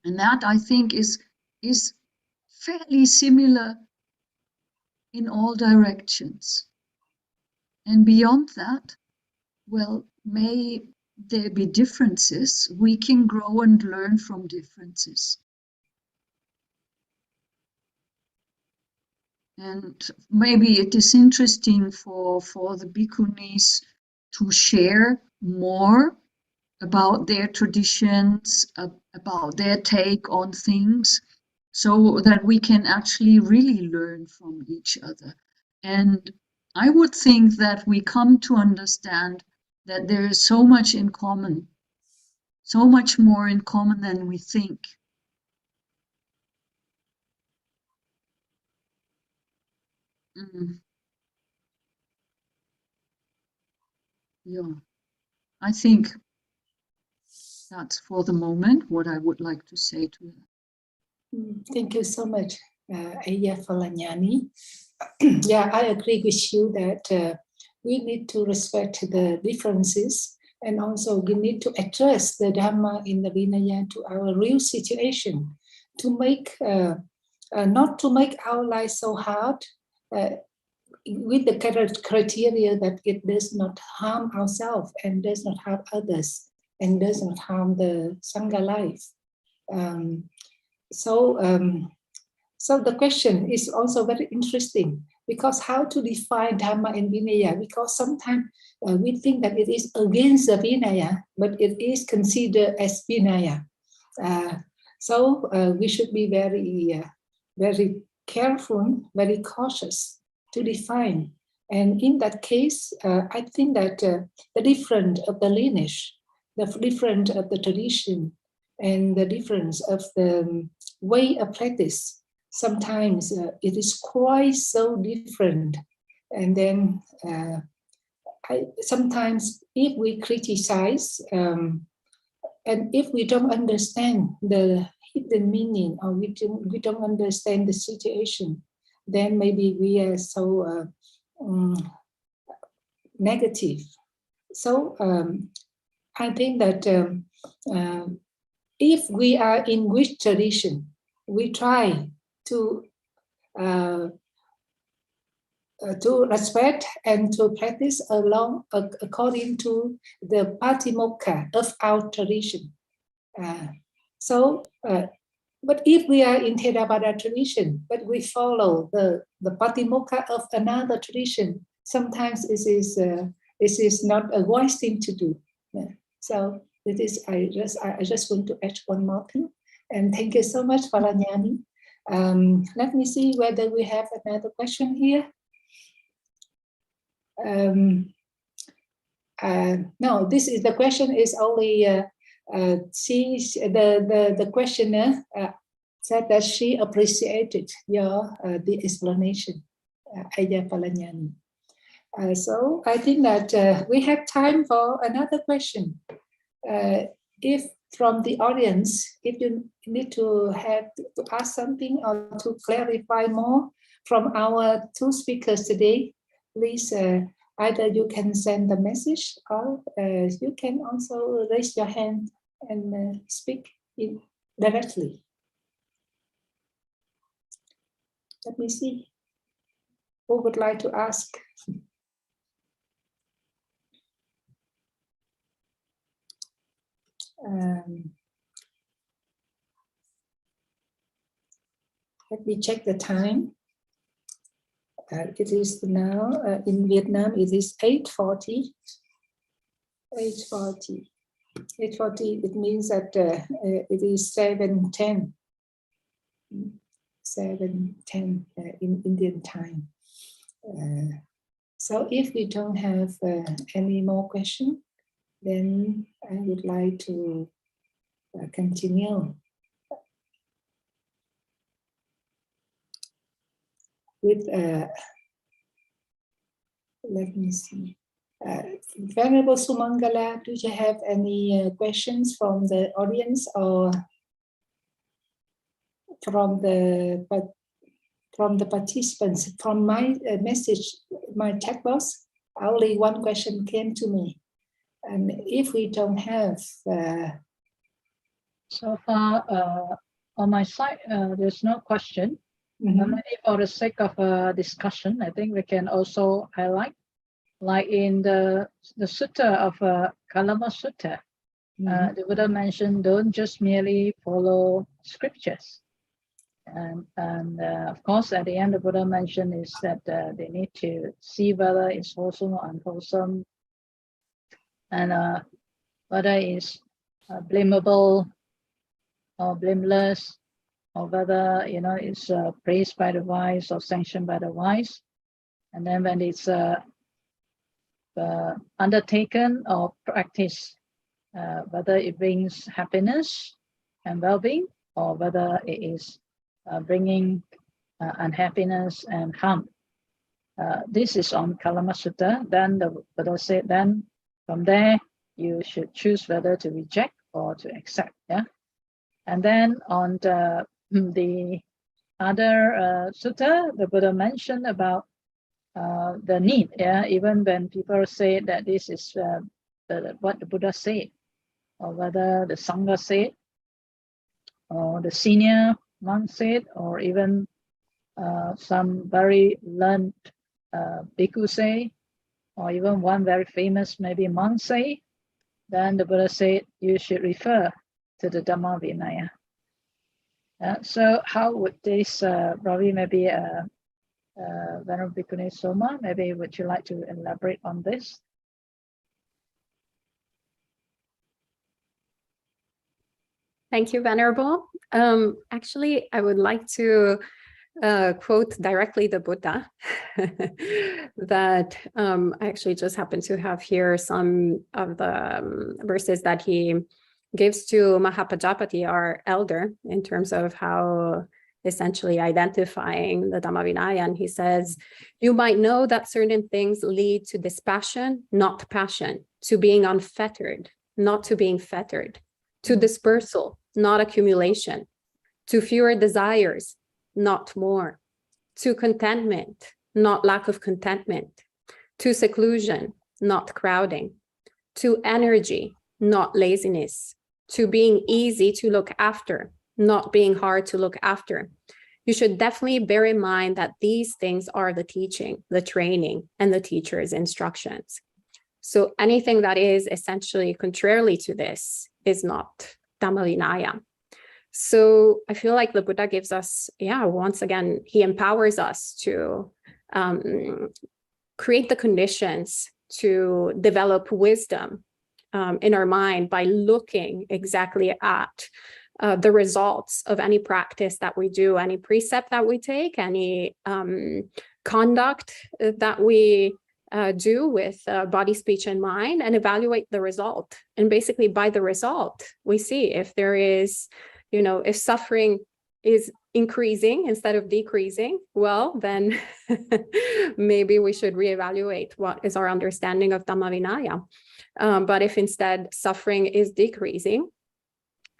And that, I think, is fairly similar in all directions. And beyond that, well, may there be differences. We can grow and learn from differences. And maybe it is interesting for the Bhikkhunis to share more about their traditions, about their take on things, so that we can actually really learn from each other. And I would think that we come to understand that there is so much in common, so much more in common than we think. Yeah, I think that's for the moment what I would like to say to them. Thank you so much, Ayya Phalañānī. Yeah, I agree with you that we need to respect the differences, and also we need to address the Dhamma in the Vinaya to our real situation, to make not to make our life so hard, with the criteria that it does not harm ourselves and does not harm others and does not harm the Sangha life. So the question is also very interesting, because how to define Dhamma and Vinaya? Because sometimes we think that it is against the Vinaya, but it is considered as Vinaya. So we should be very careful, very cautious to define. And in that case, I think that the difference of the lineage, the difference of the tradition, and the difference of the way of practice, sometimes it is quite so different. And then sometimes if we criticize, and if we don't understand the hidden meaning, or we don't understand the situation, then maybe we are so negative. So I think that if we are in which tradition, we try to respect and to practice along according to the Patimokkha of our tradition. But if we are in Theravada tradition, but we follow the Patimokkha of another tradition, sometimes it is not a wise thing to do. So it is. I just want to add one more thing. And thank you so much, Phalañānī. Let me see whether we have another question here. No, this is the question is only the questioner said that she appreciated your the explanation, Ayya Phalañānī. So I think that we have time for another question. If from the audience, if you need to ask something or to clarify more from our two speakers today, please either you can send the message or you can also raise your hand and speak directly. Let me see. Who would like to ask? Let me check the time. It is now in Vietnam. It is 8:40. 8:40. 8:40. It means that it is 7:10. 7:10 in Indian time. So if we don't have any more questions, then I would like to continue with, let me see. Venerable Sumangala, do you have any questions from the audience or from the participants? From my message, my chat box, only one question came to me. And if we don't have... So far, on my side, there's no question. Maybe for the sake of discussion, I think we can also highlight, like in the sutta of Kalama Sutta, the Buddha mentioned, don't just merely follow scriptures. And of course, at the end, the Buddha mentioned is that they need to see whether it's wholesome or unwholesome, and whether it's blamable or blameless, or whether it's praised by the wise or sanctioned by the wise. And then when it's undertaken or practiced, whether it brings happiness and well-being, or whether it is bringing unhappiness and harm. This is on Kalama Sutta. Then the Buddha said, then from there you should choose whether to reject or to accept. Yeah. And then on the other sutta, the Buddha mentioned about the need. Yeah, even when people say that this is what the Buddha said, or whether the Sangha said, or the senior monk said, or even some very learned bhikkhu say, or even one very famous maybe monk say, then the Buddha said you should refer to the Dhamma Vinaya. So how would this, probably maybe Venerable Bhikkhuni Soma, maybe would you like to elaborate on this? Thank you, Venerable. Actually, I would like to quote directly the Buddha that I actually just happen to have here some of the verses that he gives to Mahapajapati, our elder, in terms of how essentially identifying the Dhamma Vinaya. And he says, you might know that certain things lead to dispassion, not passion, to being unfettered, not to being fettered, to dispersal, not accumulation, to fewer desires, not more, to contentment, not lack of contentment, to seclusion, not crowding, to energy, not laziness, to being easy to look after, not being hard to look after. You should definitely bear in mind that these things are the teaching, the training, and the teacher's instructions. So anything that is essentially contrarily to this is not Dhamma Vinaya. So I feel like the Buddha gives us, once again, he empowers us to create the conditions to develop wisdom in our mind by looking exactly at the results of any practice that we do, any precept that we take, any conduct that we do with body, speech, and mind, and evaluate the result. And basically by the result, we see if there is, if suffering is increasing instead of decreasing, well, then maybe we should reevaluate what is our understanding of Dhamma Vinaya. But if instead suffering is decreasing,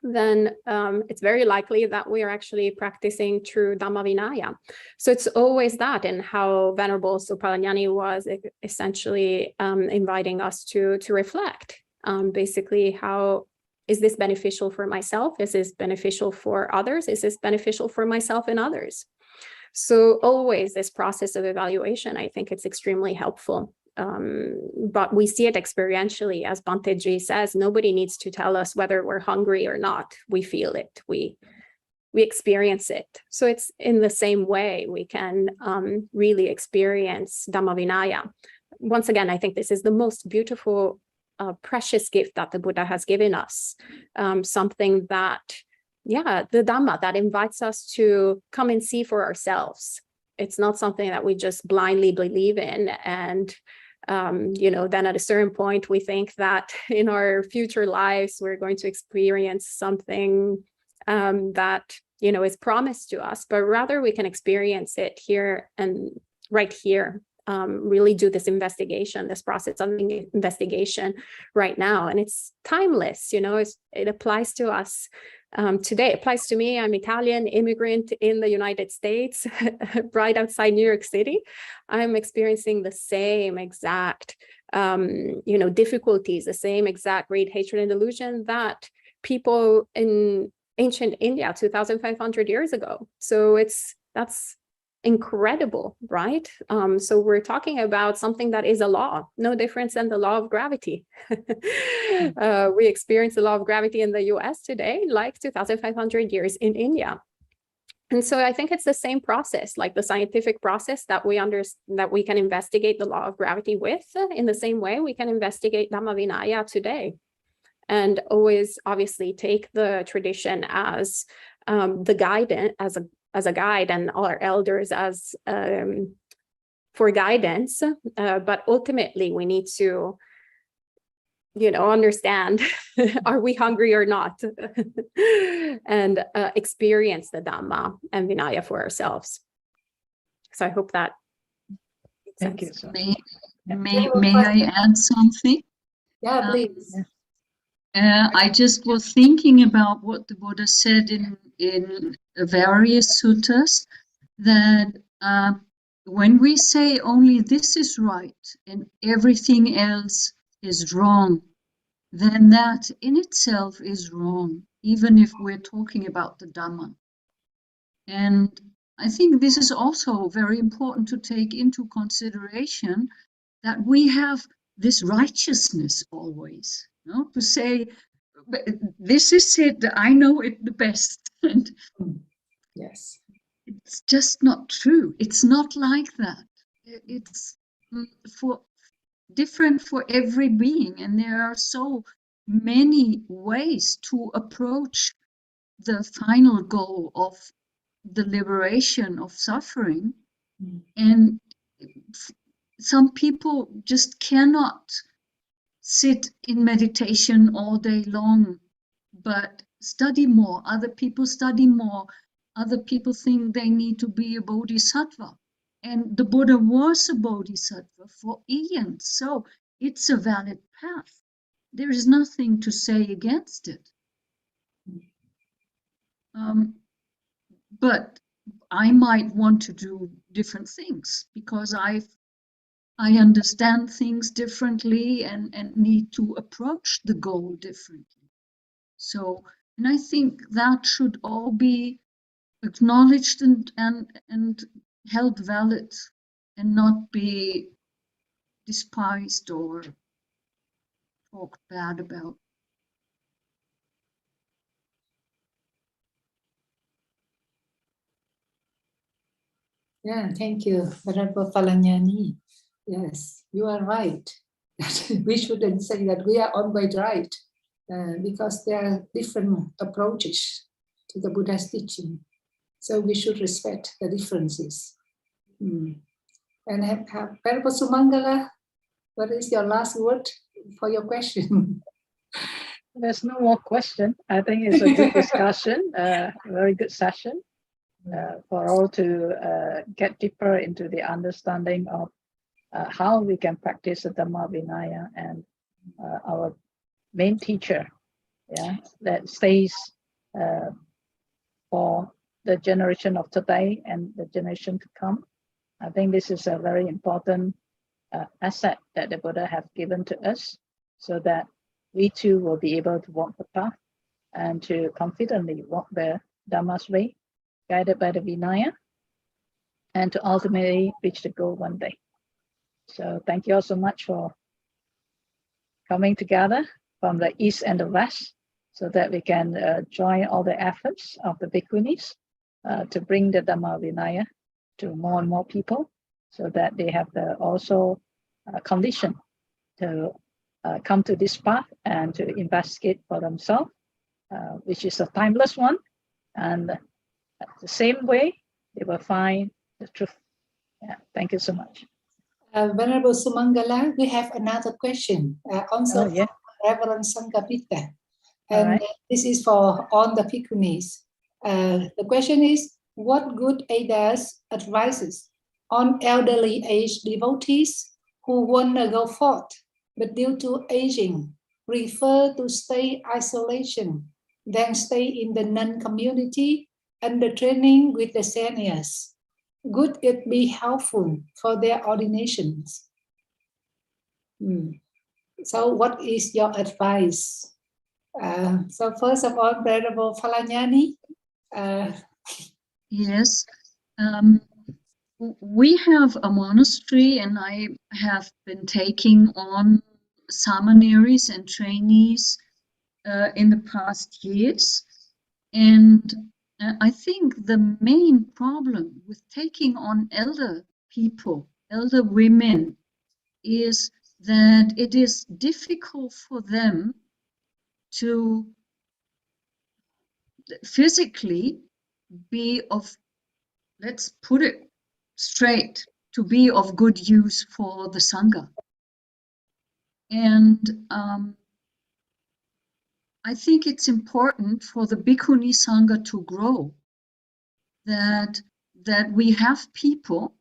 then it's very likely that we are actually practicing true Dhamma Vinaya. So it's always that, and how Venerable Phalañānī was essentially inviting us to reflect. Basically, how is this beneficial for myself? Is this beneficial for others? Is this beneficial for myself and others? So always this process of evaluation, I think it's extremely helpful. But we see it experientially, as Bante says, nobody needs to tell us whether we're hungry or not. We feel it, we experience it. So it's in the same way we can really experience Dhamma Vinaya. Once again, I think this is the most beautiful, precious gift that the Buddha has given us. Something that, the Dhamma that invites us to come and see for ourselves. It's not something that we just blindly believe in, and then at a certain point we think that in our future lives we're going to experience something that is promised to us, but rather we can experience it here and right here. Really do this investigation, this process of investigation right now, and it's timeless. It applies to us today. It applies to me. I'm Italian immigrant in the United States, right outside New York City. I'm experiencing the same exact, difficulties, the same exact greed, hatred, and delusion that people in ancient India 2,500 years ago. So that's incredible, right? So we're talking about something that is a law, no difference than the law of gravity. We experience the law of gravity in the US today, like 2,500 years in India. And so I think it's the same process, like the scientific process that we can investigate the law of gravity with. In the same way, we can investigate Dhamma Vinaya today, and always obviously take the tradition as the guidance, as a guide, and our elders as for guidance, but ultimately we need to understand, are we hungry or not? And experience the Dhamma and Vinaya for ourselves. So I hope that Thank you. May I add something? Yeah, please. I just was thinking about what the Buddha said in various suttas, that when we say only this is right and everything else is wrong, then that in itself is wrong, even if we're talking about the Dhamma. And I think this is also very important to take into consideration, that we have this righteousness always, to say, this is it, I know it the best. And Yes. it's just not true. It's not like that. It's different for every being, and there are so many ways to approach the final goal of the liberation of suffering. And some people just cannot sit in meditation all day long, but study more. Other people study more. Other people think they need to be a bodhisattva. And the Buddha was a bodhisattva for eons. So it's a valid path. There is nothing to say against it. But I might want to do different things because I understand things differently and need to approach the goal differently. So, and I think that should all be acknowledged and held valid and not be despised or talked bad about. Yeah, thank you, Venerable Phalañānī. Yes, you are right. We shouldn't say that we are always right, because there are different approaches to the Buddha's teaching. So we should respect the differences. And have Venerable Sumangala, what is your last word for your question? There's no more question. I think it's a good discussion, a very good session for all to get deeper into the understanding of how we can practice the Dhamma Vinaya and our main teacher, that stays for the generation of today and the generation to come. I think this is a very important asset that the Buddha have given to us, so that we too will be able to walk the path and to confidently walk the Dhamma's way, guided by the Vinaya, and to ultimately reach the goal one day. So thank you all so much for coming together from the East and the West, so that we can join all the efforts of the Bhikkhunis to bring the Dhamma Vinaya to more and more people, so that they have the also condition to come to this path and to investigate for themselves, which is a timeless one. And the same way, they will find the truth. Yeah, thank you so much. Venerable Sumangala, we have another question, also from Reverend Sangha. And this is for all the Bhikkhunis. The question is, what good Abbess advises on elderly age devotees who want to go forth, but due to aging, prefer to stay isolation, then stay in the nun community under training with the seniors? Would it be helpful for their ordinations? So what is your advice? So first of all, Venerable Phalañānī. Yes, we have a monastery, and I have been taking on seminaries and trainees in the past years. And I think the main problem with taking on elder people, elder women, is that it is difficult for them to physically be of, let's put it straight, to be of good use for the Sangha. And I think it's important for the Bhikkhuni Sangha to grow, that we have people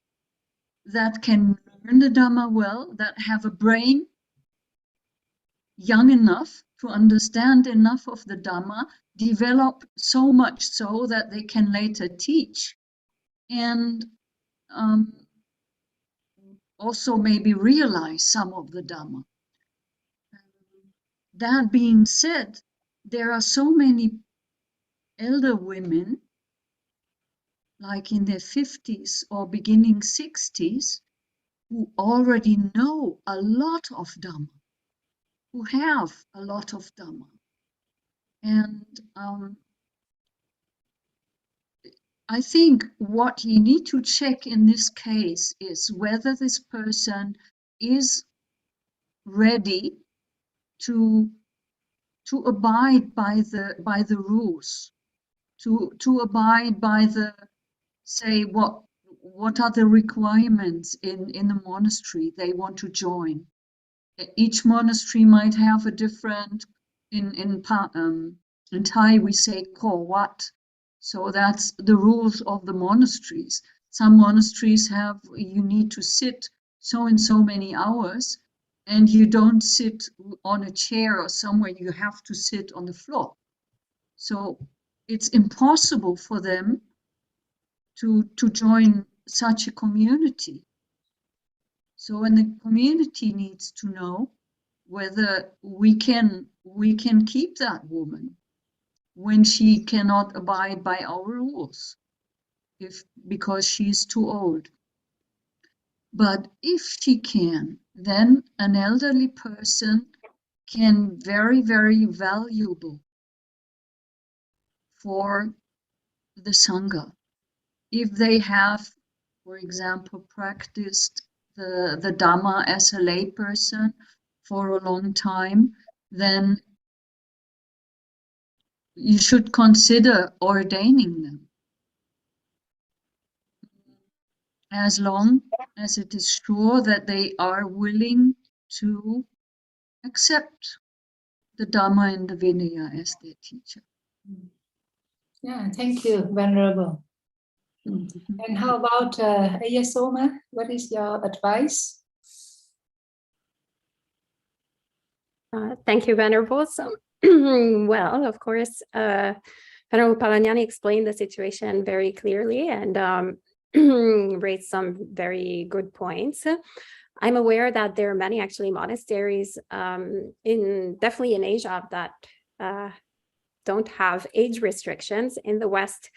that can learn the Dhamma well, that have a brain young enough to understand enough of the Dhamma, develop so much so that they can later teach, and also maybe realize some of the Dhamma. That being said, there are so many elder women, like in their 50s or beginning 60s, who already know a lot of Dhamma, who have a lot of Dhamma. And I think what you need to check in this case is whether this person is ready to abide by the rules, to abide by the, say, what are the requirements in the monastery they want to join. Each monastery might have a different, in Thai we say co-abbott, so that's the rules of the monasteries. Some monasteries have, you need to sit so and so many hours, and you don't sit on a chair or somewhere, you have to sit on the floor. So it's impossible for them to join such a community. So, and the community needs to know whether we can keep that woman when she cannot abide by our rules, because she's too old. But if she can, then an elderly person can very, very valuable for the Sangha. If they have, for example, practiced the Dhamma as a layperson for a long time, then you should consider ordaining them, as long as it is sure that they are willing to accept the Dhamma and the Vinaya as their teacher. Yeah, thank you, Venerable. And how about Soma? What is your advice? Thank you, Venerable. So, well, of course, Venerable Phalañānī explained the situation very clearly and raised some very good points. I'm aware that there are many actually monasteries definitely in Asia that don't have age restrictions. In the West,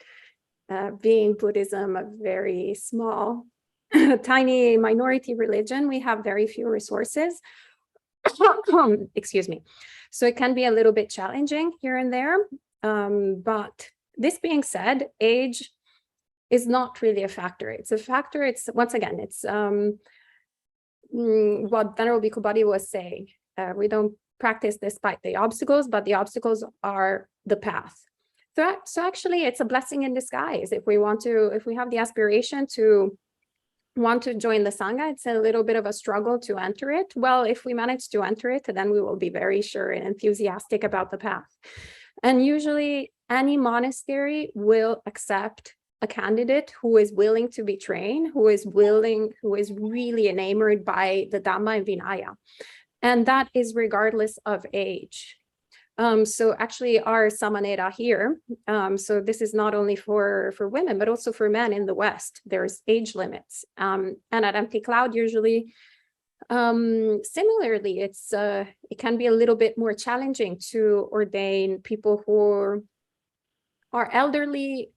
being Buddhism a very small, tiny minority religion, we have very few resources. Excuse me. So it can be a little bit challenging here and there. But this being said, age is not really a factor. It's a factor. It's, once again, it's what Venerable Bhikkhu Bodhi was saying. We don't practice despite the obstacles, but the obstacles are the path. So actually, it's a blessing in disguise. If we have the aspiration to want to join the Sangha, it's a little bit of a struggle to enter it. Well, if we manage to enter it, then we will be very sure and enthusiastic about the path. And usually any monastery will accept a candidate who is willing to be trained, who is really enamored by the Dhamma and Vinaya. And that is regardless of age. So actually our Samanera here, so this is not only for women, but also for men in the West, there's age limits. And at Empty Cloud, usually, similarly, it can be a little bit more challenging to ordain people who are elderly,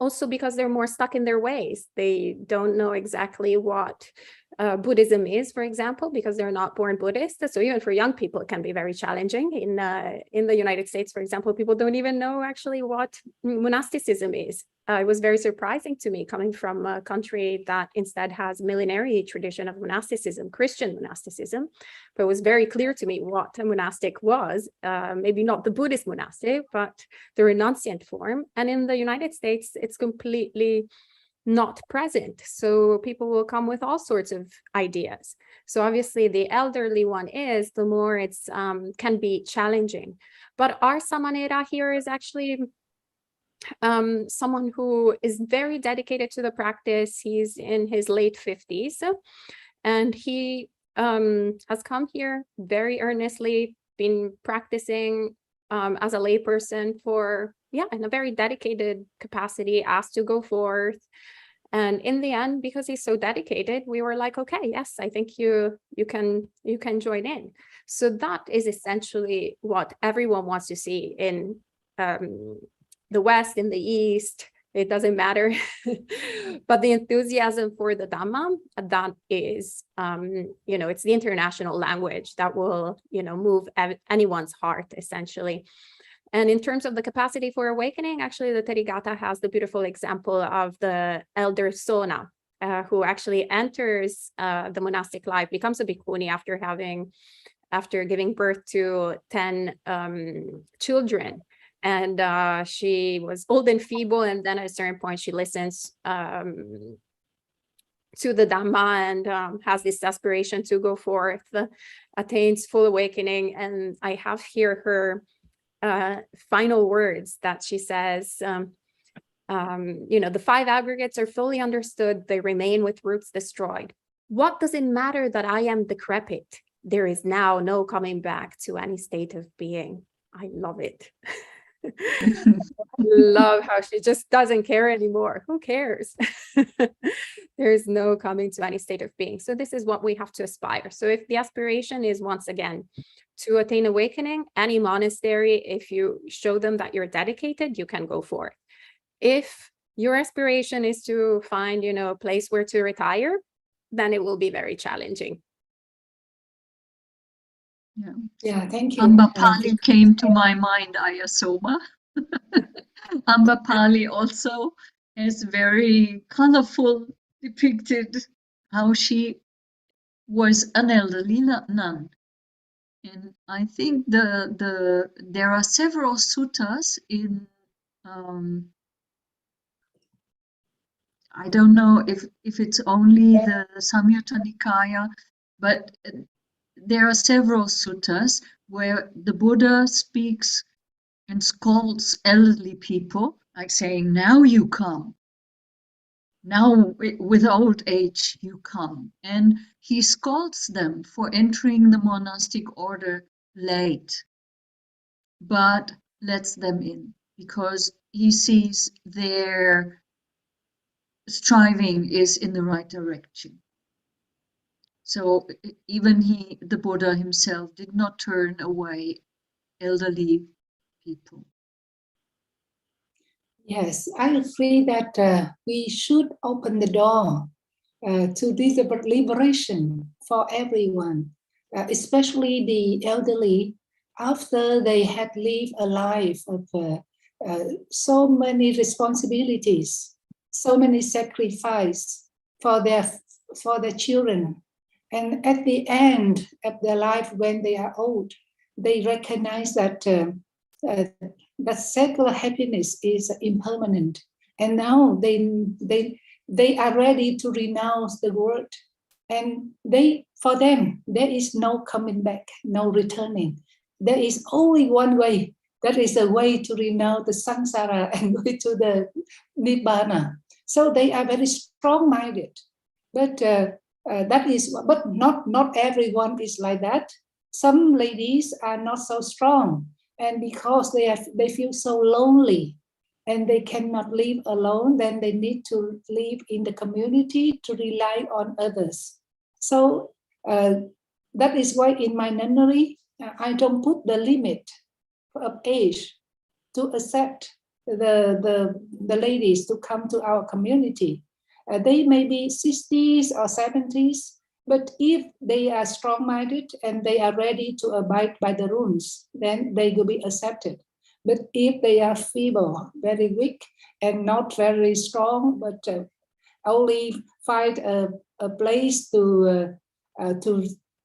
also because they're more stuck in their ways. They don't know exactly what Buddhism is, for example, because they're not born Buddhist. So even for young people, it can be very challenging. In the United States, for example, people don't even know actually what monasticism is. It was very surprising to me, coming from a country that instead has millenary tradition of monasticism, Christian monasticism. But it was very clear to me what a monastic was, maybe not the Buddhist monastic, but the renunciant form. And in the United States, it's completely not present. So people will come with all sorts of ideas. So obviously the elderly one is, the more it's can be challenging. But our Samanera here is actually someone who is very dedicated to the practice. He's in his late 50s, and he has come here very earnestly, been practicing as a layperson for, in a very dedicated capacity, asked to go forth. And in the end, because he's so dedicated, we were like, okay, yes, I think you can join in. So that is essentially what everyone wants to see in the West, in the East. It doesn't matter. But the enthusiasm for the Dhamma, that is, it's the international language that will, move anyone's heart, essentially. And in terms of the capacity for awakening, actually, the Therī has the beautiful example of the elder Sona, who actually enters the monastic life, becomes a Bhikkhuni after giving birth to 10 children. And she was old and feeble, and then at a certain point she listens to the Dhamma and has this aspiration to go forth, attains full awakening. And I have here her final words that she says, the 5 aggregates are fully understood, they remain with roots destroyed. What does it matter that I am decrepit? There is now no coming back to any state of being. I love it. Love how she just doesn't care anymore. Who cares? There's no coming to any state of being. So this is what we have to aspire. So if the aspiration is, once again, to attain awakening, any monastery, if you show them that you're dedicated, you can go for it. If your aspiration is to find, a place where to retire, then it will be very challenging. Yeah, thank you. Ambapali came to my mind, Soma. Ambapali also is very colorful, depicted how she was an elderly nun. And I think there are several suttas in, I don't know if it's only the Samyutta Nikaya, but there are several suttas where the Buddha speaks and scolds elderly people, like saying, now you come. Now with old age you come. And he scolds them for entering the monastic order late, but lets them in because he sees their striving is in the right direction. So even the Buddha himself did not turn away elderly people. Yes, I agree that we should open the door to this liberation for everyone, especially the elderly, after they had lived a life of so many responsibilities, so many sacrifices for their children. And at the end of their life, when they are old, they recognize that that secular happiness is impermanent, and now they are ready to renounce the world, and for them there is no coming back, no returning. There is only one way. That is the way to renounce the samsara and go to the nibbana. So they are very strong-minded, but not everyone is like that. Some ladies are not so strong, and because they feel so lonely and they cannot live alone, then they need to live in the community to rely on others. So that is why in my nunnery, I don't put the limit of age to accept the ladies to come to our community. They may be 60s or 70s, but if they are strong-minded and they are ready to abide by the rules, then they will be accepted. But if they are feeble, very weak, and not very strong, but only find a place to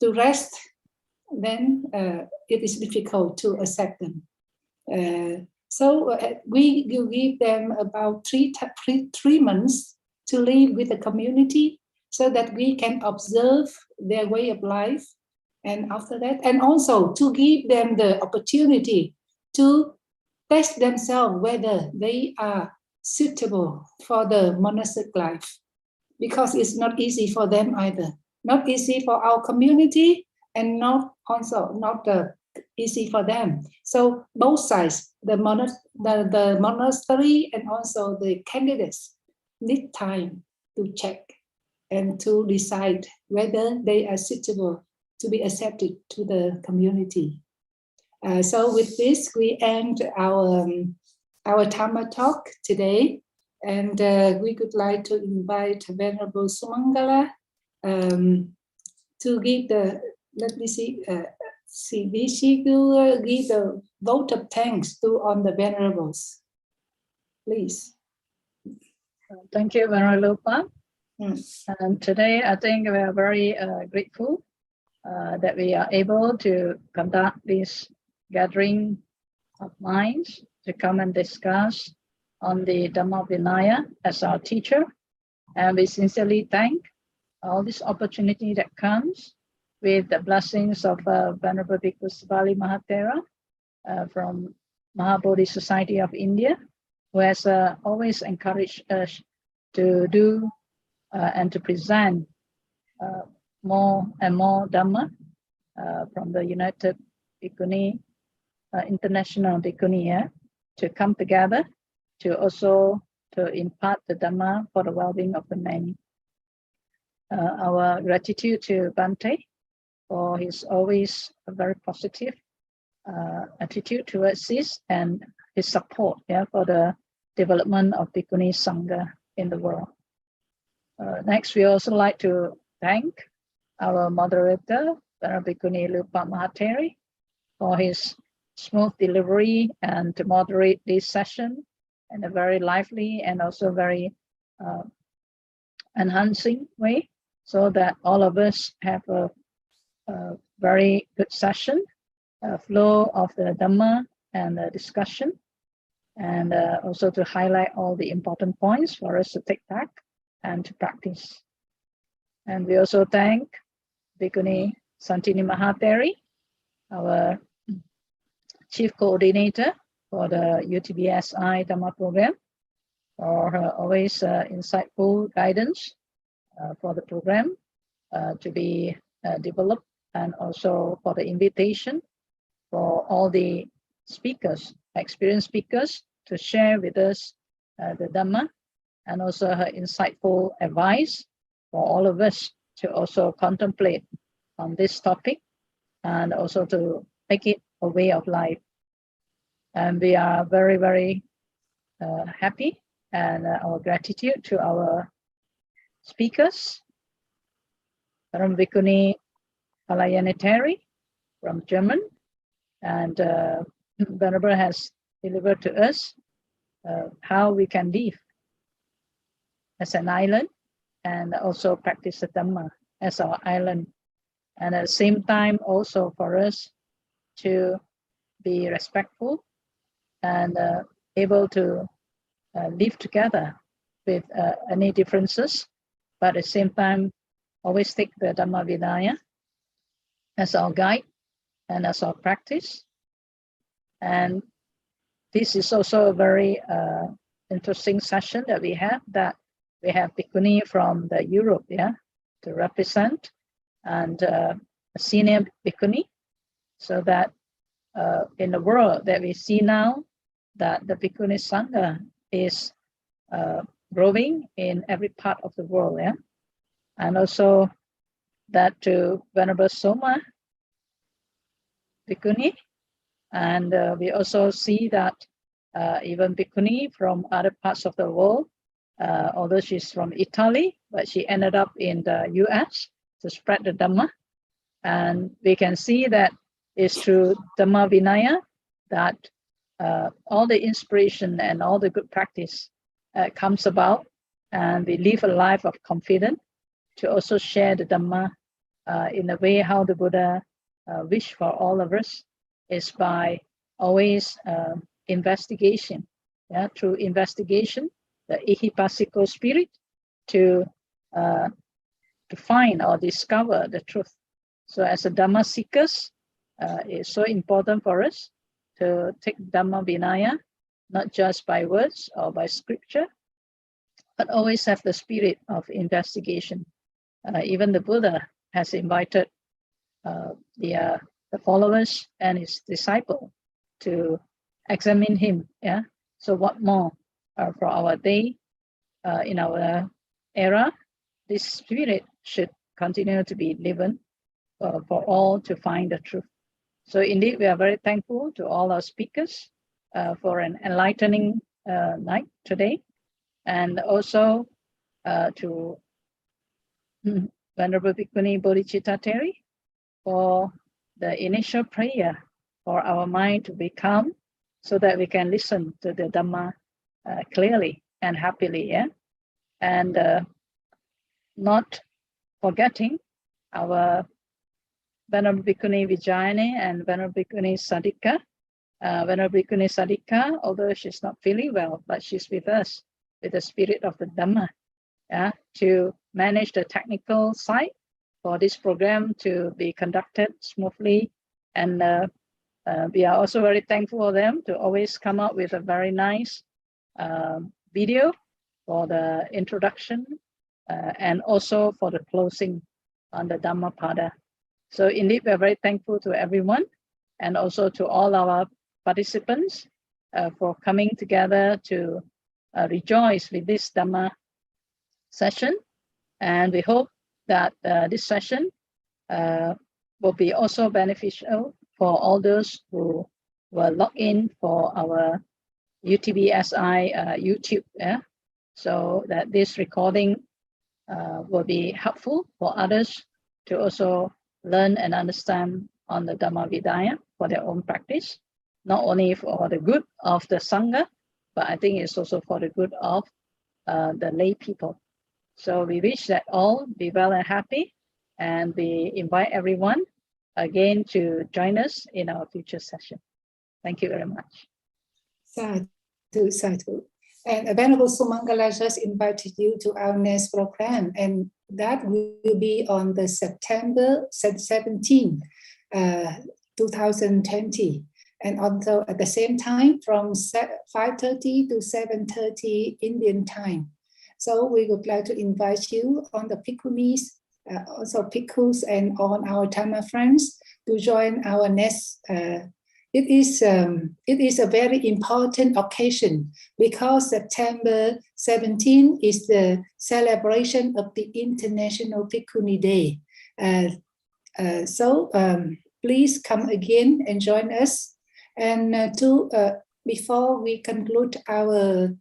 rest, then it is difficult to accept them. So we will give them about three months to live with the community, so that we can observe their way of life. And after that, and also to give them the opportunity to test themselves whether they are suitable for the monastic life, because it's not easy for them either. Not easy for our community, and not easy for them. So both sides, the monastery and also the candidates, need time to check and to decide whether they are suitable to be accepted to the community. So with this, we end our Dhamma talk today, and we would like to invite Venerable Sumangala to give the, let me see, she will give the vote of thanks to on the Venerables. Please. Thank you, Venerable Phap. And today, I think we are very grateful that we are able to conduct this gathering of minds to come and discuss on the Dhamma Vinaya as our teacher. And we sincerely thank all this opportunity that comes with the blessings of Venerable Bhikkhu Sabali Mahathera from Mahabodhi Society of India, who has always encouraged us to do and to present more and more Dhamma from the United Bhikkhuni, International Bhikkhuni. to come together to also to impart the Dhamma for the well-being of the many. Our gratitude to Bhante for his always a very positive attitude towards this and his support for the development of Bhikkhuni Sangha in the world. Next, we also like to thank our moderator, Bhikkhuni Lieu Mahatherī, for his smooth delivery and to moderate this session in a very lively and also very enhancing way, so that all of us have a very good session, flow of the Dhamma and the discussion, and also to highlight all the important points for us to take back and to practice. And we also thank Bhikkhuni Santini Mahatherī, our Chief Coordinator for the UTBSI Dhamma program, for her always insightful guidance for the program to be developed, and also for the invitation for all the speakers, experienced speakers, to share with us the Dhamma, and also her insightful advice for all of us to also contemplate on this topic and also to make it a way of life. And we are very, very happy, and our gratitude to our speakers, from Bhikkhuni Phalañānī from German, and Venerable has delivered to us how we can live as an island and also practice the Dhamma as our island, and at the same time also for us to be respectful and able to live together with any differences, but at the same time always take the Dhamma Vinaya as our guide and as our practice. And this is also a very interesting session that we have Bhikkhuni from the Europe to represent, and a senior Bhikkhuni, so that in the world that we see now, that the Bhikkhuni Sangha is growing in every part of the world, and also that to Venerable Soma Bhikkhuni, and we also see that even Bhikkhuni from other parts of the world, although she's from Italy, but she ended up in the US to spread the Dhamma, and we can see that it's through Dhamma Vinaya that all the inspiration and all the good practice comes about, and we live a life of confidence to also share the Dhamma in a way how the Buddha wished for all of us, is by always investigation, through investigation, the ihipasiko spirit, to find or discover the truth. So as a Dhamma seekers, it's so important for us to take Dhamma Vinaya, not just by words or by scripture, but always have the spirit of investigation. Even the Buddha has invited the followers and his disciple to examine him. So what more for our day, in our era, this spirit should continue to be living for all to find the truth. So indeed, we are very thankful to all our speakers for an enlightening night today, and also to Venerable Bhikkhuni Bodhicitta Therī for the initial prayer for our mind to be calm, so that we can listen to the Dhamma clearly and happily, and not forgetting our Venerable Bhikkhuni Vijayani and Venerable Bhikkhuni Sadika. Venerable Bhikkhuni Sadika, although she's not feeling well, but she's with us with the spirit of the Dhamma, to manage the technical side for this program to be conducted smoothly. And we are also very thankful for them to always come up with a very nice video for the introduction and also for the closing on the Dhammapada. So indeed, we are very thankful to everyone, and also to all our participants for coming together to rejoice with this Dhamma session. And we hope that this session will be also beneficial for all those who were logged in for our UTBSI YouTube, so that this recording will be helpful for others to also learn and understand on the Dhamma Vidaya for their own practice, not only for the good of the Sangha, but I think it's also for the good of the lay people. So we wish that all be well and happy, and we invite everyone again to join us in our future session. Thank you very much. Sadhu, sadhu. And Venerable Sumangala just invited you to our next program, and that will be on the September 17, 2020. And also at the same time from 5:30 to 7:30 Indian time. So we would like to invite you on the Bhikkhunis, also Bhikkhus, and on our Dhamma friends to join our next. It is a very important occasion because September 17 is the celebration of the International Bhikkhuni Day. So please come again and join us. And before we conclude our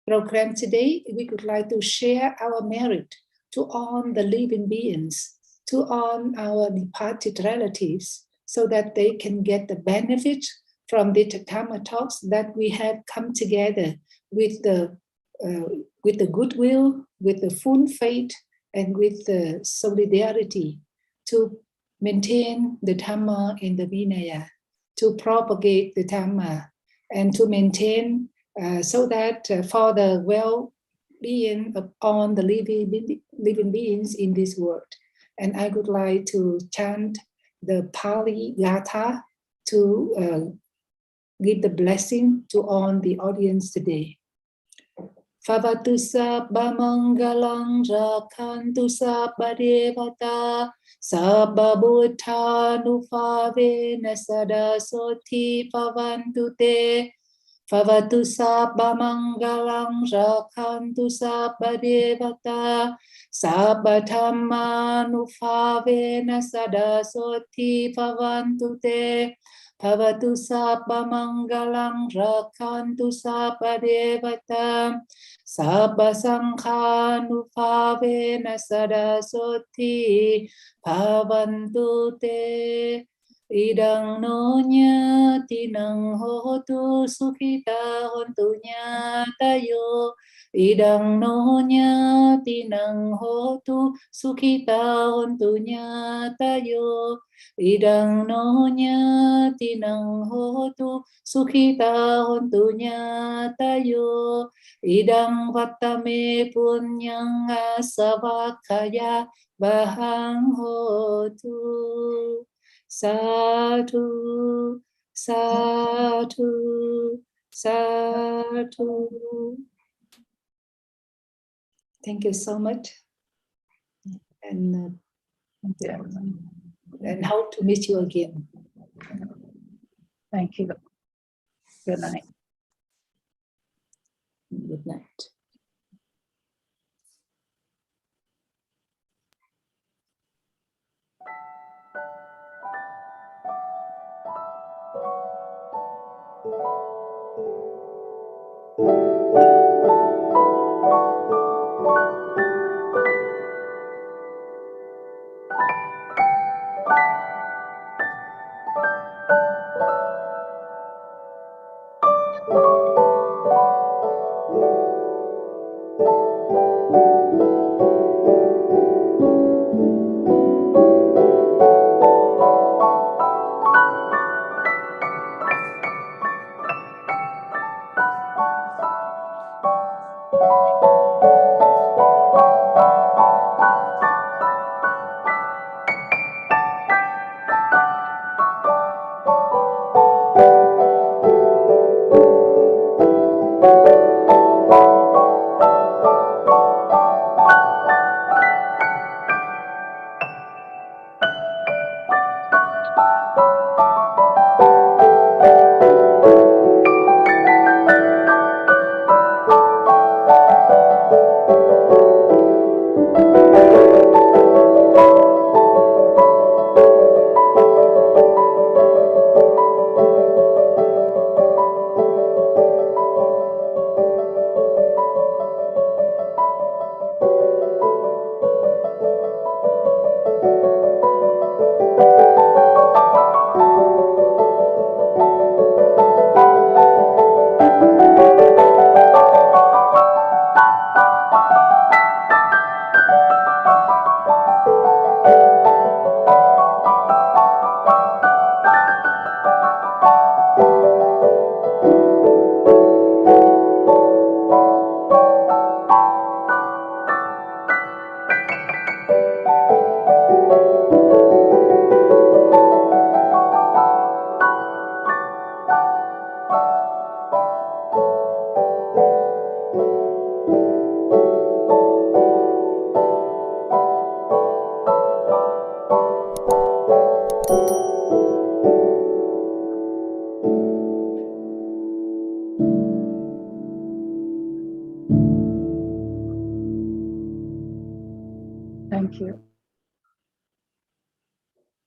program today, we would like to share our merit to all the living beings, to all our departed relatives, so that they can get the benefit from the Dhamma talks that we have come together with the goodwill, with the full faith, and with the solidarity to maintain the Dhamma in the Vinaya, to propagate the Dhamma, and to maintain so that for the well-being of all the living beings in this world. And I would like to chant the Pali Gatha to give the blessing to all the audience today. Bhavatu sabba mangalang rakhantu sabba devata sabba buddhanupavena sada soti bhavantu te. Bhavatu sabba mangalang rakhantu sabba devata sabba dhammanupavena sada soti bhavantu te. Bhavatu sabba mangalang rakhantu sabba devata sabba sanghanupavena sada soti bhavantu te. Idang no nyati nang hotu sukhita hontu nyatayo. Idang no nyati nang hotu sukhita hontu nyatayo. Idang no nyati nang hotu sukhita hontu nyatayo. Idang vatame punyang asavakaya bahang hotu. Sadhu, sadhu, sadhu. Thank you so much. And hope to meet you again. Thank you. Good night. Good night. Thank you.